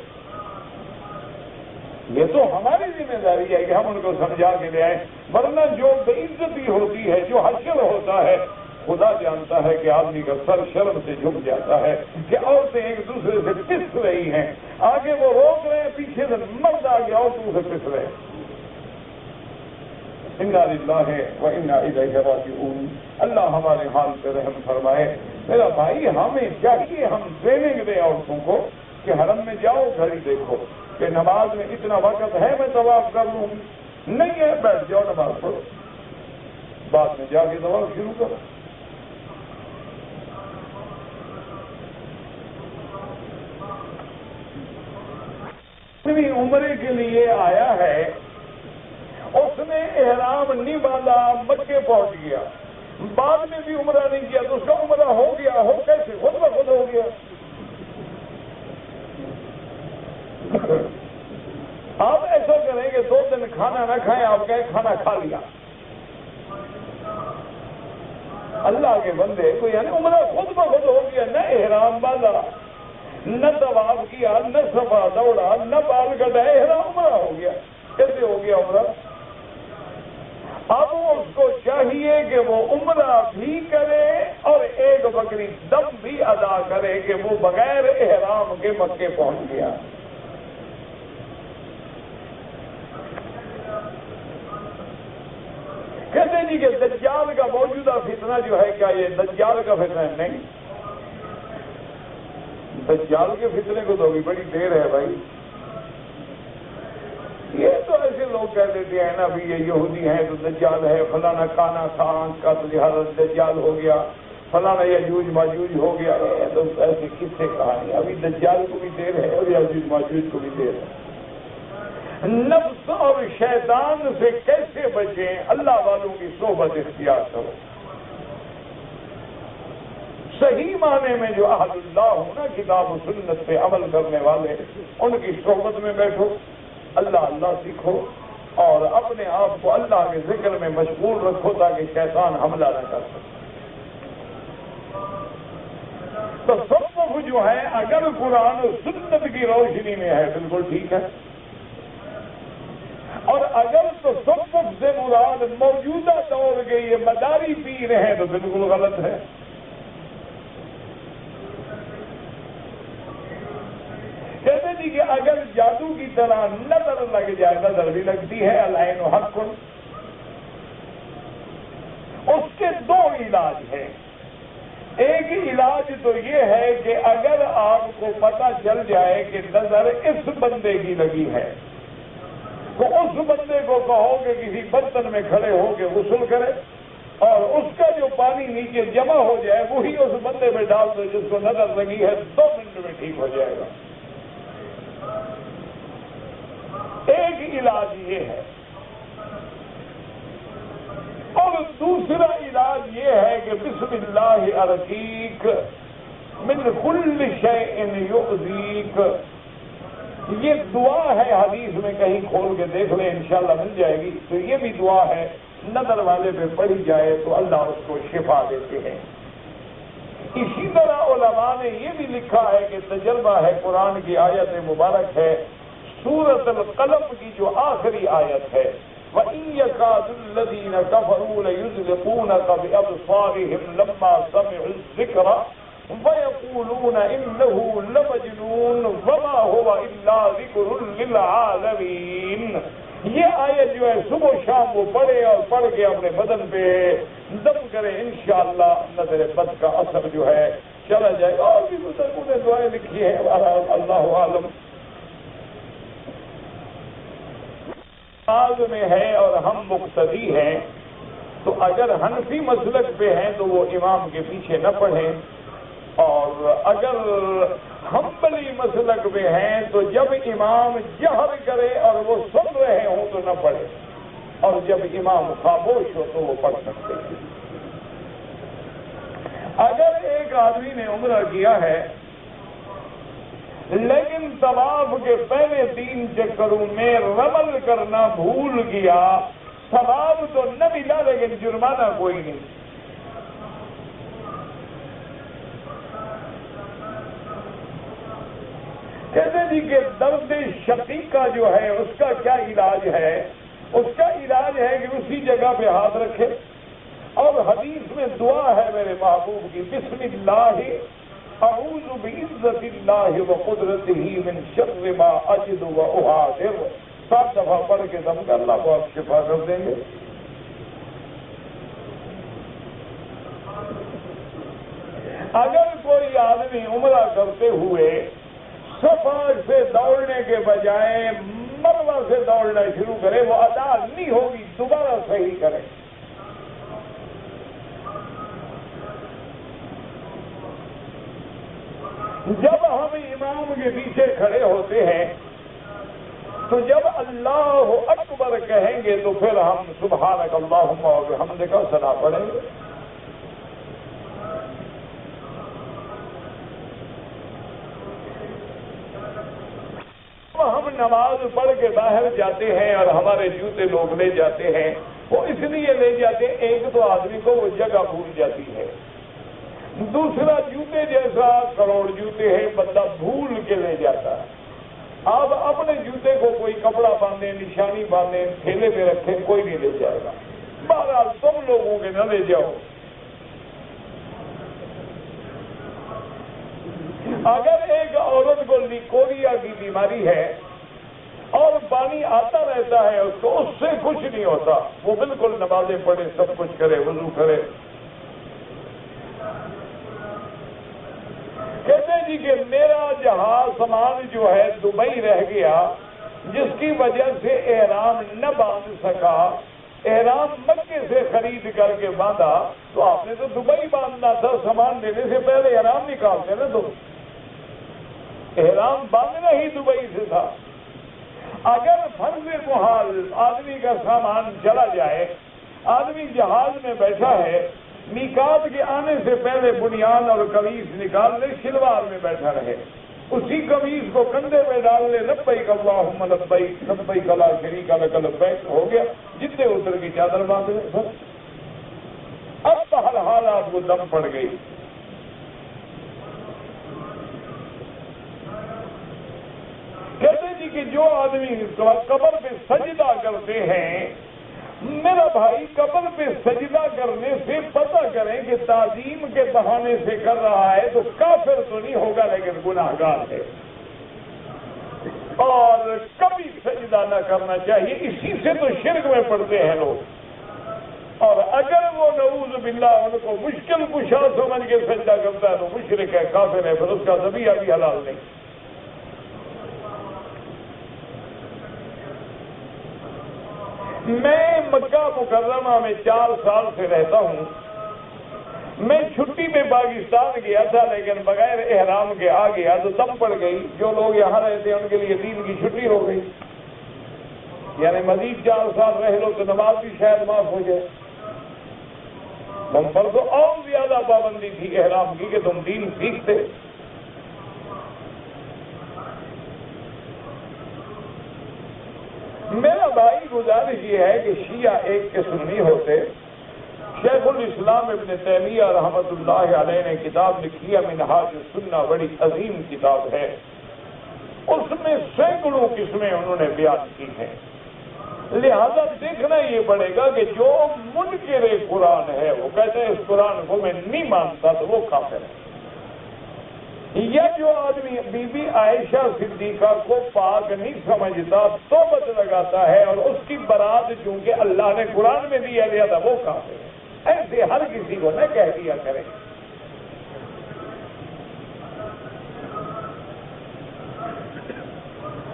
یہ تو ہماری ذمہ داری ہے کہ ہم ان کو سمجھا کے لے آئیں، ورنہ جو بے عزتی ہوتی ہے، جو حشر ہوتا ہے، خدا جانتا ہے کہ آدمی کا سر شرم سے جھک جاتا ہے کہ عورتیں ایک دوسرے سے پس رہی ہیں، آگے وہ روک رہے ہیں، پیچھے سے مرد آگے عورتوں سے پس رہے ہیں۔ انا للہ و انا الیہ راجعون۔ اللہ ہمارے حال پہ رحم فرمائے۔ میرا بھائی ہمیں چاہیے ہم ٹریننگ دیں عورتوں کو کہ حرم میں جاؤ، گھڑی دیکھو کہ نماز میں اتنا وقت ہے، میں طواف کر لوں گی، نہیں ہے بیٹھ جاؤ نماز پڑھو، بعد میں جا کے طواف شروع کرو۔ عمرے کے لیے آیا ہے، اس نے احرام نہیں باندھا، مکے پہنچ گیا، بعد میں بھی عمرہ نہیں کیا تو اس کا عمرہ ہو گیا، ہو کیسے؟ خود بخود ہو گیا۔ آپ ایسا کریں کہ 2 دن کھانا نہ کھائیں، آپ کہیں کھانا کھا لیا۔ اللہ کے بندے کو یعنی عمرہ خود بخود ہو گیا، نہ احرام باندھا، نہ طواف کیا، نہ صفا دوڑا، نہ بال کٹائے، عمرہ ہو گیا. کیسے ہو گیا عمرہ؟ اب اس کو چاہیے کہ وہ عمرہ بھی کرے اور ایک بکری دم بھی ادا کرے کہ وہ بغیر احرام کے مکے پہنچ گیا. کہتے جی کہ دجال کا موجودہ فتنہ جو ہے، کیا یہ دجال کا فتنہ ہے؟ نہیں، دجال کے فتنے کو تو ابھی بڑی دیر ہے بھائی. یہ تو ایسے لوگ کہہ دیتے ہیں نا، ابھی یہ یہودی ہیں تو دجال ہے، فلانا کانا خان کا تو لہٰذا دجال ہو گیا، فلانا یجوج ماجوج ہو گیا. تو ایسے کس سے کہانی؟ ابھی دجال کو بھی دیر ہے اور یجوج ماجوج کو بھی دیر ہے. نفس اور شیطان سے کیسے بچیں؟ اللہ والوں کی صحبت اختیار کرو. صحیح معنی میں جو اہل اللہ ہوں نا، کتاب و سنت پہ عمل کرنے والے، ان کی صحبت میں بیٹھو، اللہ اللہ سیکھو اور اپنے آپ کو اللہ کے ذکر میں مشغول رکھو تاکہ شیطان حملہ نہ کر سکے. تو تصوف جو ہے اگر قرآن و سنت کی روشنی میں ہے بالکل ٹھیک ہے، اور اگر تصوف سے مراد موجودہ دور کے یہ مداری پیر ہیں تو بالکل غلط ہے. کہتے جی کہ اگر جادو کی طرح نظر لگ جائے، نظر بھی لگتی ہے، العین حق، اس کے دو علاج ہیں. ایک علاج تو یہ ہے کہ اگر آپ کو پتہ چل جائے کہ نظر اس بندے کی لگی ہے تو اس بندے کو کہو کہ کسی برتن میں کھڑے ہو کے غسل کرے اور اس کا جو پانی نیچے جمع ہو جائے وہی اس بندے میں ڈال دو جس کو نظر لگی ہے، 2 منٹ میں ٹھیک ہو جائے گا. ایک علاج یہ ہے. اور دوسرا علاج یہ ہے کہ بسم اللہ ارقیک من کل شیء یؤذیک. یہ دعا ہے، حدیث میں کہیں کھول کے دیکھ لیں انشاءاللہ مل جائے گی. تو یہ بھی دعا ہے، نظر والے پہ پڑھی جائے تو اللہ اس کو شفا دیتے ہیں. اسی طرح علماء نے یہ بھی لکھا ہے کہ تجربہ ہے، قرآن کی آیت مبارک ہے، سورۃ القلم کی جو آخری آیت ہے، وَإِن يَكَادُ الَّذِينَ كَفَرُوا لَيُزْلِقُونَكَ بِأَبْصَارِهِمْ لَمَّا سَمِعُوا الذِّكْرَ وَيَقُولُونَ إِنَّهُ لَمَجْنُونٌ وَمَا هُوَ إِلَّا ذِكْرٌ لِّلْعَالَمِينَ. یہ آیت جو ہے صبح و شام وہ پڑھے اور پڑھ کے اپنے بدن پہ دم کرے، انشاءاللہ نظر بد کا اثر جو ہے چلا جائے گا. اور بھی بزرگوں نے دعائیں لکھی ہیں، اللہ عالم. نماز میں ہے اور ہم مقتدی ہیں تو اگر حنفی مسلک پہ ہیں تو وہ امام کے پیچھے نہ پڑھیں، اور اگر حنبلی مسلک پہ ہیں تو جب امام جہر کرے اور وہ سن رہے ہوں تو نہ پڑھے، اور جب امام خاموش ہو تو وہ پڑھ سکتے ہیں. اگر ایک آدمی نے عمرہ کیا ہے لیکن طواف کے پہلے 3 چکروں میں رمل کرنا بھول گیا، ثواب تو نہ ملا لیکن جرمانہ کوئی نہیں. کہتے جی کہ درد شقیقہ جو ہے اس کا کیا علاج ہے؟ اس کا علاج ہے کہ اسی جگہ پہ ہاتھ رکھے، اور حدیث میں دعا ہے میرے محبوب کی، بسم اللہ اعوذ بعزت اللہ وقدرتہ من شر ما اجد واحاذر. 7 دفعہ پڑھ کے دم کر اللہ کو آپ شفا کر دیں گے. اگر کوئی آدمی عمرہ کرتے ہوئے صفا سے دوڑنے کے بجائے مروہ سے دوڑنا شروع کرے، وہ ادا نہیں ہوگی، دوبارہ صحیح کرے. جب ہم امام کے پیچھے کھڑے ہوتے ہیں تو جب اللہ اکبر کہیں گے تو پھر ہم سبحانک اللہم و بحمدک کا ثنا پڑھیں گے. ہم نماز پڑھ کے باہر جاتے ہیں اور ہمارے جوتے لوگ لے جاتے ہیں، وہ اس لیے لے جاتے ہیں، ایک تو آدمی کو وہ جگہ بھول جاتی ہے، دوسرا جوتے جیسا کروڑ جوتے ہیں، بندہ بھول کے لے جاتا ہے. آپ اپنے جوتے کو کوئی کپڑا باندھیں، نشانی باندھیں، تھیلے میں رکھیں، کوئی نہیں لے جائے گا. بہرحال تم لوگوں کے نہ لے جاؤ. اگر ایک عورت کو لیکوریا کی بیماری ہے اور پانی آتا رہتا ہے اس کو، اس سے کچھ نہیں ہوتا، وہ بالکل نمازیں پڑھے، سب کچھ کرے، وضو کرے. کہتے ہیں جی کہ میرا جہاز سامان جو ہے دبئی رہ گیا، جس کی وجہ سے احرام نہ باندھ سکا. احرام مکے سے خرید کر کے باندھا، تو آپ نے تو دبئی باندھنا تھا. سامان دینے سے پہلے احرام نکالتے نا، تو احرام باندھنا ہی دبئی سے تھا. اگر فرض محال آدمی کا سامان چلا جائے، آدمی جہاز میں بیٹھا ہے، میقات کے آنے سے پہلے بنیان اور قمیص نکال لے، شلوار میں بیٹھا رہے، اسی قمیص کو کندھے میں ڈال لے، لبیک اللہم لبیک لبیک لا شریک لک لبیک، ہو گیا. جتنے اتر کی چادر باندھ لے بس. اب بہرحال آپ کو دم پڑ گئی. کہتے جی کہ جو آدمی قبر پہ سجدہ کرتے ہیں، میرا بھائی قبر پہ سجدہ کرنے سے پتہ کریں کہ تعظیم کے بہانے سے کر رہا ہے تو کافر تو نہیں ہوگا، لیکن گناہگار ہے. اور کبھی سجدہ نہ کرنا چاہیے، اسی سے تو شرک میں پڑتے ہیں لوگ. اور اگر وہ نعوذ باللہ ان کو مشکل کشا سمجھ کے سجدہ کرتا ہے تو مشرک ہے، کافر ہے، پھر اس کا ذبیحہ بھی حلال نہیں. میں مکہ مکرمہ میں 4 سال سے رہتا ہوں. میں چھٹی میں پاکستان گیا تھا، لیکن بغیر احرام کے آ گیا تو دم پڑ گئی. جو لوگ یہاں رہتے ہیں ان کے لیے دین کی چھٹی ہو گئی، یعنی مزید 4 سال رہ لو تو نماز بھی شاید معاف ہو جائے. تم پر تو اور زیادہ پابندی تھی احرام کی کہ تم دین سیکھتے. میرا بھائی گزارش یہ ہے کہ شیعہ ایک قسم نہیں ہوتے. شیخ الاسلام ابن تیمیہ رحمۃ اللہ علیہ نے کتاب لکھی ہے منہاج السنہ، بڑی عظیم کتاب ہے. اس میں سینکڑوں قسمیں انہوں نے بیان کی ہیں. لہذا دیکھنا یہ پڑے گا کہ جو منکر قرآن ہے، وہ کہتے ہیں اس قرآن کو میں نہیں مانتا، تو وہ کافر ہے. یا جو آدمی بی بی عائشہ صدیقہ کو پاک نہیں سمجھتا، توبت لگاتا ہے اور اس کی برات چونکہ اللہ نے قرآن میں دیا تھا، وہ کافر ہے. ایسے ہر کسی کو نہ کہہ دیا کریں.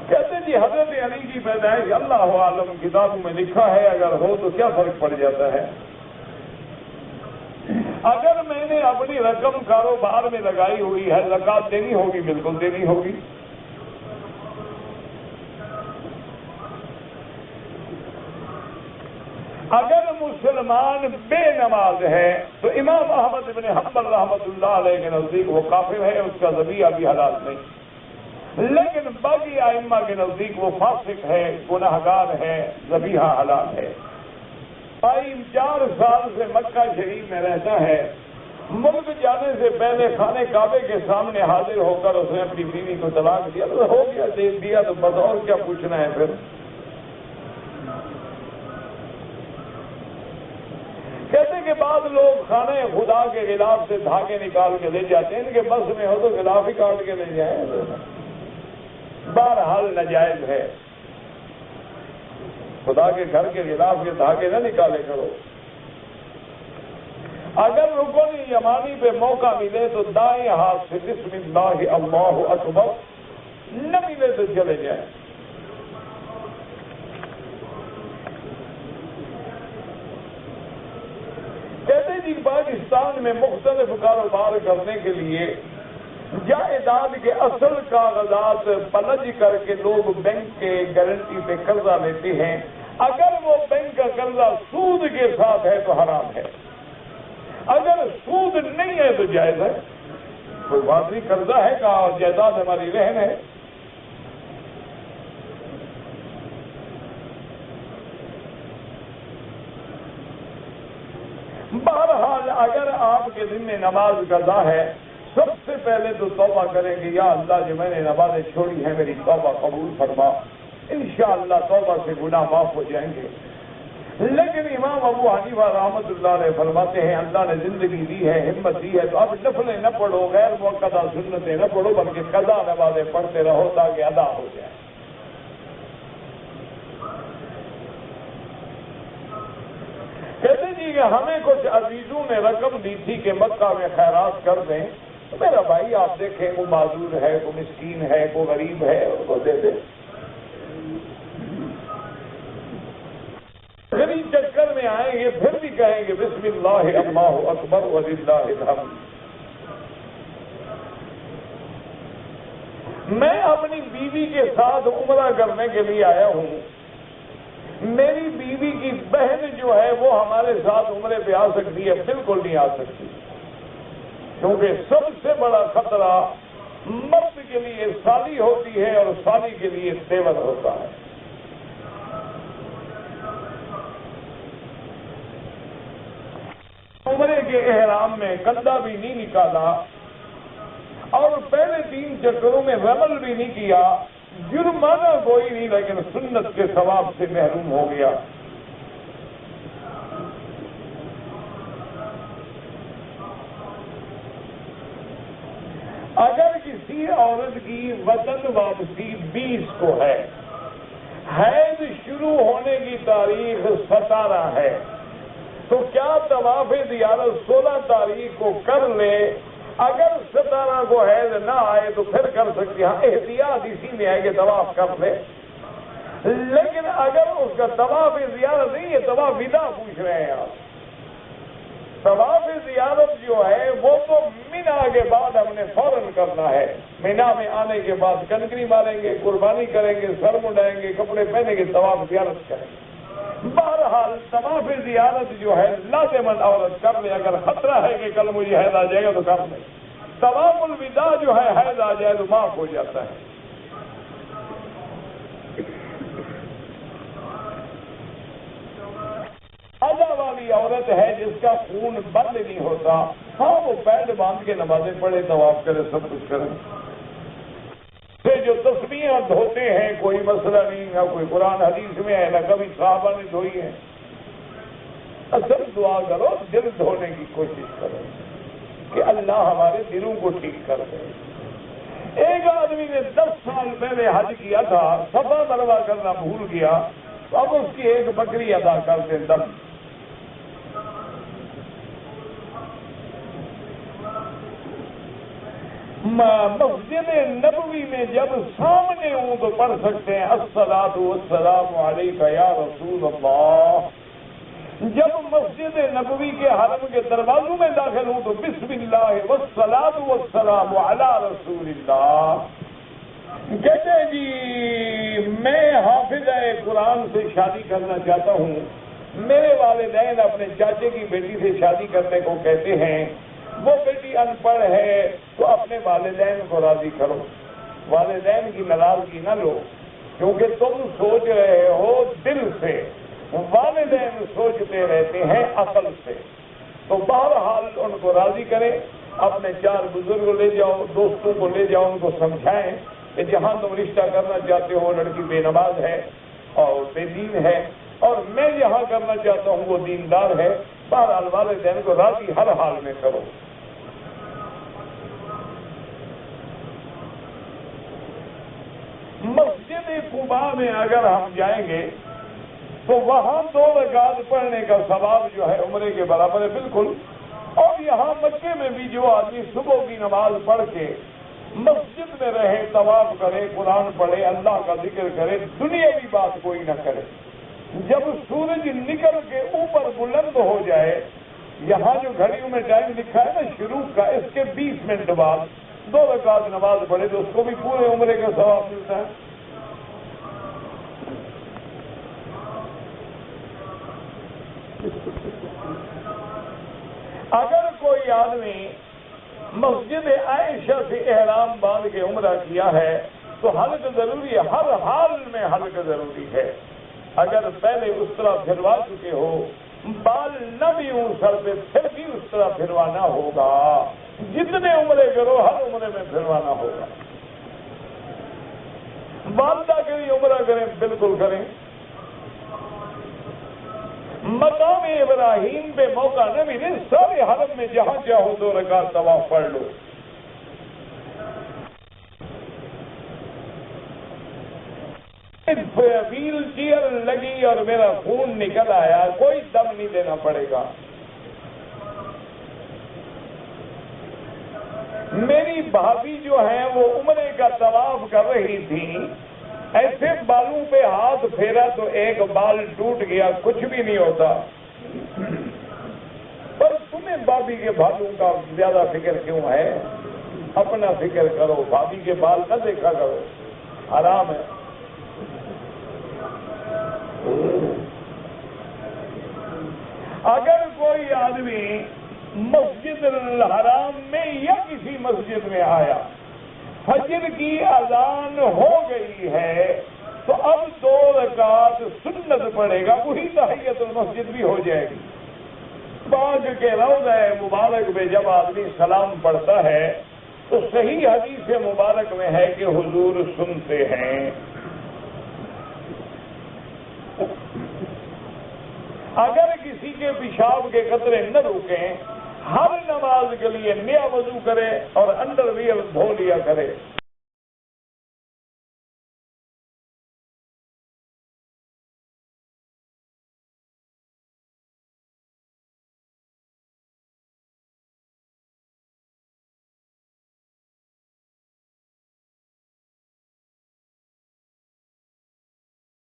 کہتے جی حضرت علی کی پیدائش اللہ عالم کتابوں میں لکھا ہے، اگر ہو تو کیا فرق پڑ جاتا ہے. اگر میں نے اپنی رقم کاروبار میں لگائی ہوئی ہے، زکات دینی ہوگی، بالکل دینی ہوگی. اگر مسلمان بے نماز ہے تو امام احمد بن حنبل رحمۃ اللہ علیہ کے نزدیک وہ کافر ہے، اس کا ذبیحہ بھی حلال نہیں. لیکن باقی ائمہ کے نزدیک وہ فاسق ہے، گناہگار ہے، ذبیحہ حلال ہے. بھائی 4 سال سے مکہ شریف میں رہتا ہے. ملک جانے سے پہلے خانے کعبے کے سامنے حاضر ہو کر اس نے اپنی بیوی کو طلاق دیا. تو ہو گیا، دے دیا تو بس، اور کیا پوچھنا ہے پھر. کہتے کہ بعض لوگ خانہ خدا کے غلاف سے دھاگے نکال کے لے جاتے ہیں، ان کے بس میں ہو تو غلاف ہی کاٹ کے لے جائیں. بہرحال ناجائز ہے. خدا کے گھر کے غلاف کے دھاگے نہ نکالے کرو. اگر رکن یمانی پہ موقع ملے تو دائیں ہاتھ سے بسم اللہ اللہ اکبر، نہ ملے تو چلے جائیں. کہتے جی پاکستان میں مختلف کاروبار کرنے کے لیے جائیداد کے اصل کاغذات پلج کر کے لوگ بینک کے گارنٹی پہ قرضہ لیتے ہیں. اگر وہ بینک کا قرضہ سود کے ساتھ ہے تو حرام ہے، اگر سود نہیں ہے تو جائز ہے. کوئی بات نہیں، قرضہ ہے کہا اور جائیداد ہماری رہن ہے. بہرحال اگر آپ کے ذمہ نماز قضا ہے، سب سے پہلے تو توبہ کریں گے، یا اللہ جو میں نے نمازیں چھوڑی ہیں میری توبہ قبول فرما، انشاءاللہ توبہ سے گناہ معاف ہو جائیں گے۔ لیکن امام ابو حنیفہ رحمۃ اللہ علیہ فرماتے ہیں اللہ نے زندگی دی ہے، ہمت دی ہے، تو اب نفلیں نہ پڑھو، غیر موقع سنتیں نہ پڑھو، بلکہ قضا نمازیں پڑھتے رہو تاکہ ادا ہو جائے۔ کہتے جی کہ ہمیں کچھ عزیزوں نے رقم دی تھی کہ مکہ میں خیرات کر دیں، تو میرا بھائی آپ دیکھیں کوئی معذور ہے، کوئی مسکین ہے، کوئی غریب ہے، ان کو دے دیں۔ غریب چکر میں آئیں گے پھر بھی کہیں گے بسم اللہ اللہ اکبر وللہ الحمد۔ میں اپنی بیوی کے ساتھ عمرہ کرنے کے لیے آیا ہوں، میری بیوی کی بہن جو ہے وہ ہمارے ساتھ عمرے پہ آ سکتی ہے؟ بالکل نہیں آ سکتی، کیونکہ سب سے بڑا خطرہ مرد کے لیے سالی ہوتی ہے اور سالی کے لیے تیور ہوتا ہے۔ عمرے کے احرام میں کندھا بھی نہیں نکالا اور پہلے 3 چکروں میں رمل بھی نہیں کیا، جرمانہ کوئی نہیں، لیکن سنت کے ثواب سے محروم ہو گیا۔ اگر کسی عورت کی وطن واپسی 20 کو ہے، حیض شروع ہونے کی تاریخ 17 ہے، تو کیا طواف زیارت 16 تاریخ کو کر لے؟ اگر 17 کو حیض نہ آئے تو پھر کر سکتے ہیں، احتیاط اسی میں ہے کہ طواف کر لے۔ لیکن اگر اس کا طواف زیارت نہیں ہے، طواف ودا پوچھ رہے ہیں آپ، طواف زیارت جو ہے وہ تو مینا کے بعد ہم نے فوراً کرنا ہے، مینا میں آنے کے بعد کنکری ماریں گے، قربانی کریں گے، سر منڈائیں گے، کپڑے پہنیں گے، طواف زیارت کریں گے۔ بہرحال طواف زیارت جو ہے لازماً عورت کر لے، اگر خطرہ ہے کہ کل مجھے حیض آ جائے گا تو کر لے۔ طواف الوداع جو ہے حیض آ جائے تو معاف ہو جاتا ہے۔ ادا والی عورت ہے جس کا خون بند نہیں ہوتا، ہاں وہ پینٹ باندھ کے نمازیں پڑھے، طواف کرے، سب کچھ کرے، سے جو تسبیحاں دھوتے ہیں کوئی مسئلہ نہیں، نہ کوئی قرآن حدیث میں ہے، نہ کبھی صحابہ نے دھوئی ہے۔ اصل دعا کرو، دل دھونے کی کوشش کرو کہ اللہ ہمارے دلوں کو ٹھیک کر دے۔ ایک آدمی نے 10 سال پہلے حج کیا تھا، صفا مروہ کرنا بھول گیا، اب اس کی ایک بکری ادا کر دیں دم۔ مسجد نبوی میں جب سامنے ہوں تو پڑھ سکتے ہیں الصلاۃ والسلام علیک یا رسول اللہ۔ جب مسجد نبوی کے حرم کے دروازوں میں داخل ہوں تو بسم اللہ والصلاۃ والسلام علی رسول اللہ۔ کہتے ہیں جی میں حافظ قرآن سے شادی کرنا چاہتا ہوں، میرے والدین اپنے چاچے کی بیٹی سے شادی کرنے کو کہتے ہیں، وہ بیٹی ان پڑھ ہے تو اپنے والدین کو راضی کرو، والدین کی ناراضگی نہ لو، کیونکہ تم سوچ رہے ہو دل سے، والدین سوچتے رہتے ہیں عقل سے۔ تو بہرحال ان کو راضی کریں، اپنے 4 بزرگ لے جاؤ، دوستوں کو لے جاؤ، ان کو سمجھائیں کہ جہاں تم رشتہ کرنا چاہتے ہو لڑکی بے نماز ہے اور بے دین ہے، اور میں جہاں کرنا چاہتا ہوں وہ دیندار ہے، بہرحال والدین کو راضی ہر حال میں کرو۔ مسجد قباء میں اگر ہم جائیں گے تو وہاں 2 رکعت پڑھنے کا ثواب جو ہے عمرے کے برابر ہے بالکل۔ اور یہاں مکے میں بھی جو آدمی صبح کی نماز پڑھ کے مسجد میں رہے، طواف کرے، قرآن پڑھے، اللہ کا ذکر کرے، دنیاوی بات کوئی نہ کرے، جب سورج نکل کے اوپر بلند ہو جائے، یہاں جو گھڑیوں میں ٹائم لکھا ہے نا شروع کا، اس کے 20 منٹ بعد 2 رکعت نماز پڑھے تو اس کو بھی پورے عمرے کا ثواب ملتا ہے۔ اگر کوئی آدمی مسجد عائشہ سے احرام باندھ کے عمرہ کیا ہے تو حلق ضروری ہے، ہر حال میں حلق ضروری ہے۔ اگر پہلے اس طرح پھروا چکے ہو بال نہ بھی ہوں سر پہ پھر بھی اس طرح پھروانا ہوگا. جتنے عمرے کرو ہر عمرے میں پھروانا ہوگا. والدہ کے لیے عمرہ کریں بالکل کریں. مقام ابراہیم پہ موقع نہ ملے سارے حرم میں جہاں چاہو 2 رکعت طواف پڑھ لو. ویل چیئر لگی اور میرا خون نکل آیا، کوئی دم نہیں دینا پڑے گا. میری بھابھی جو ہیں وہ عمرے کا طواف کر رہی تھی، ایسے بالوں پہ ہاتھ پھیرا تو ایک بال ٹوٹ گیا. کچھ بھی نہیں ہوتا. پر تمہیں بھابھی کے بالوں کا زیادہ فکر کیوں ہے؟ اپنا فکر کرو، بھابھی کے بال نہ دیکھا کرو، حرام ہے. اگر کوئی آدمی مسجد الحرام میں یا کسی مسجد میں آیا، فجر کی اذان ہو گئی ہے تو اب 2 رکعت سنت پڑے گا، وہی تحیت المسجد بھی ہو جائے گی. پاک کے روضہ مبارک میں جب آدمی سلام پڑھتا ہے تو صحیح حدیث مبارک میں ہے کہ حضور سنتے ہیں. اگر کسی کے پیشاب کے قطرے نہ رکیں، ہر نماز کے لیے نیا وضو کرے اور انڈر ویئر دھو لیا کرے.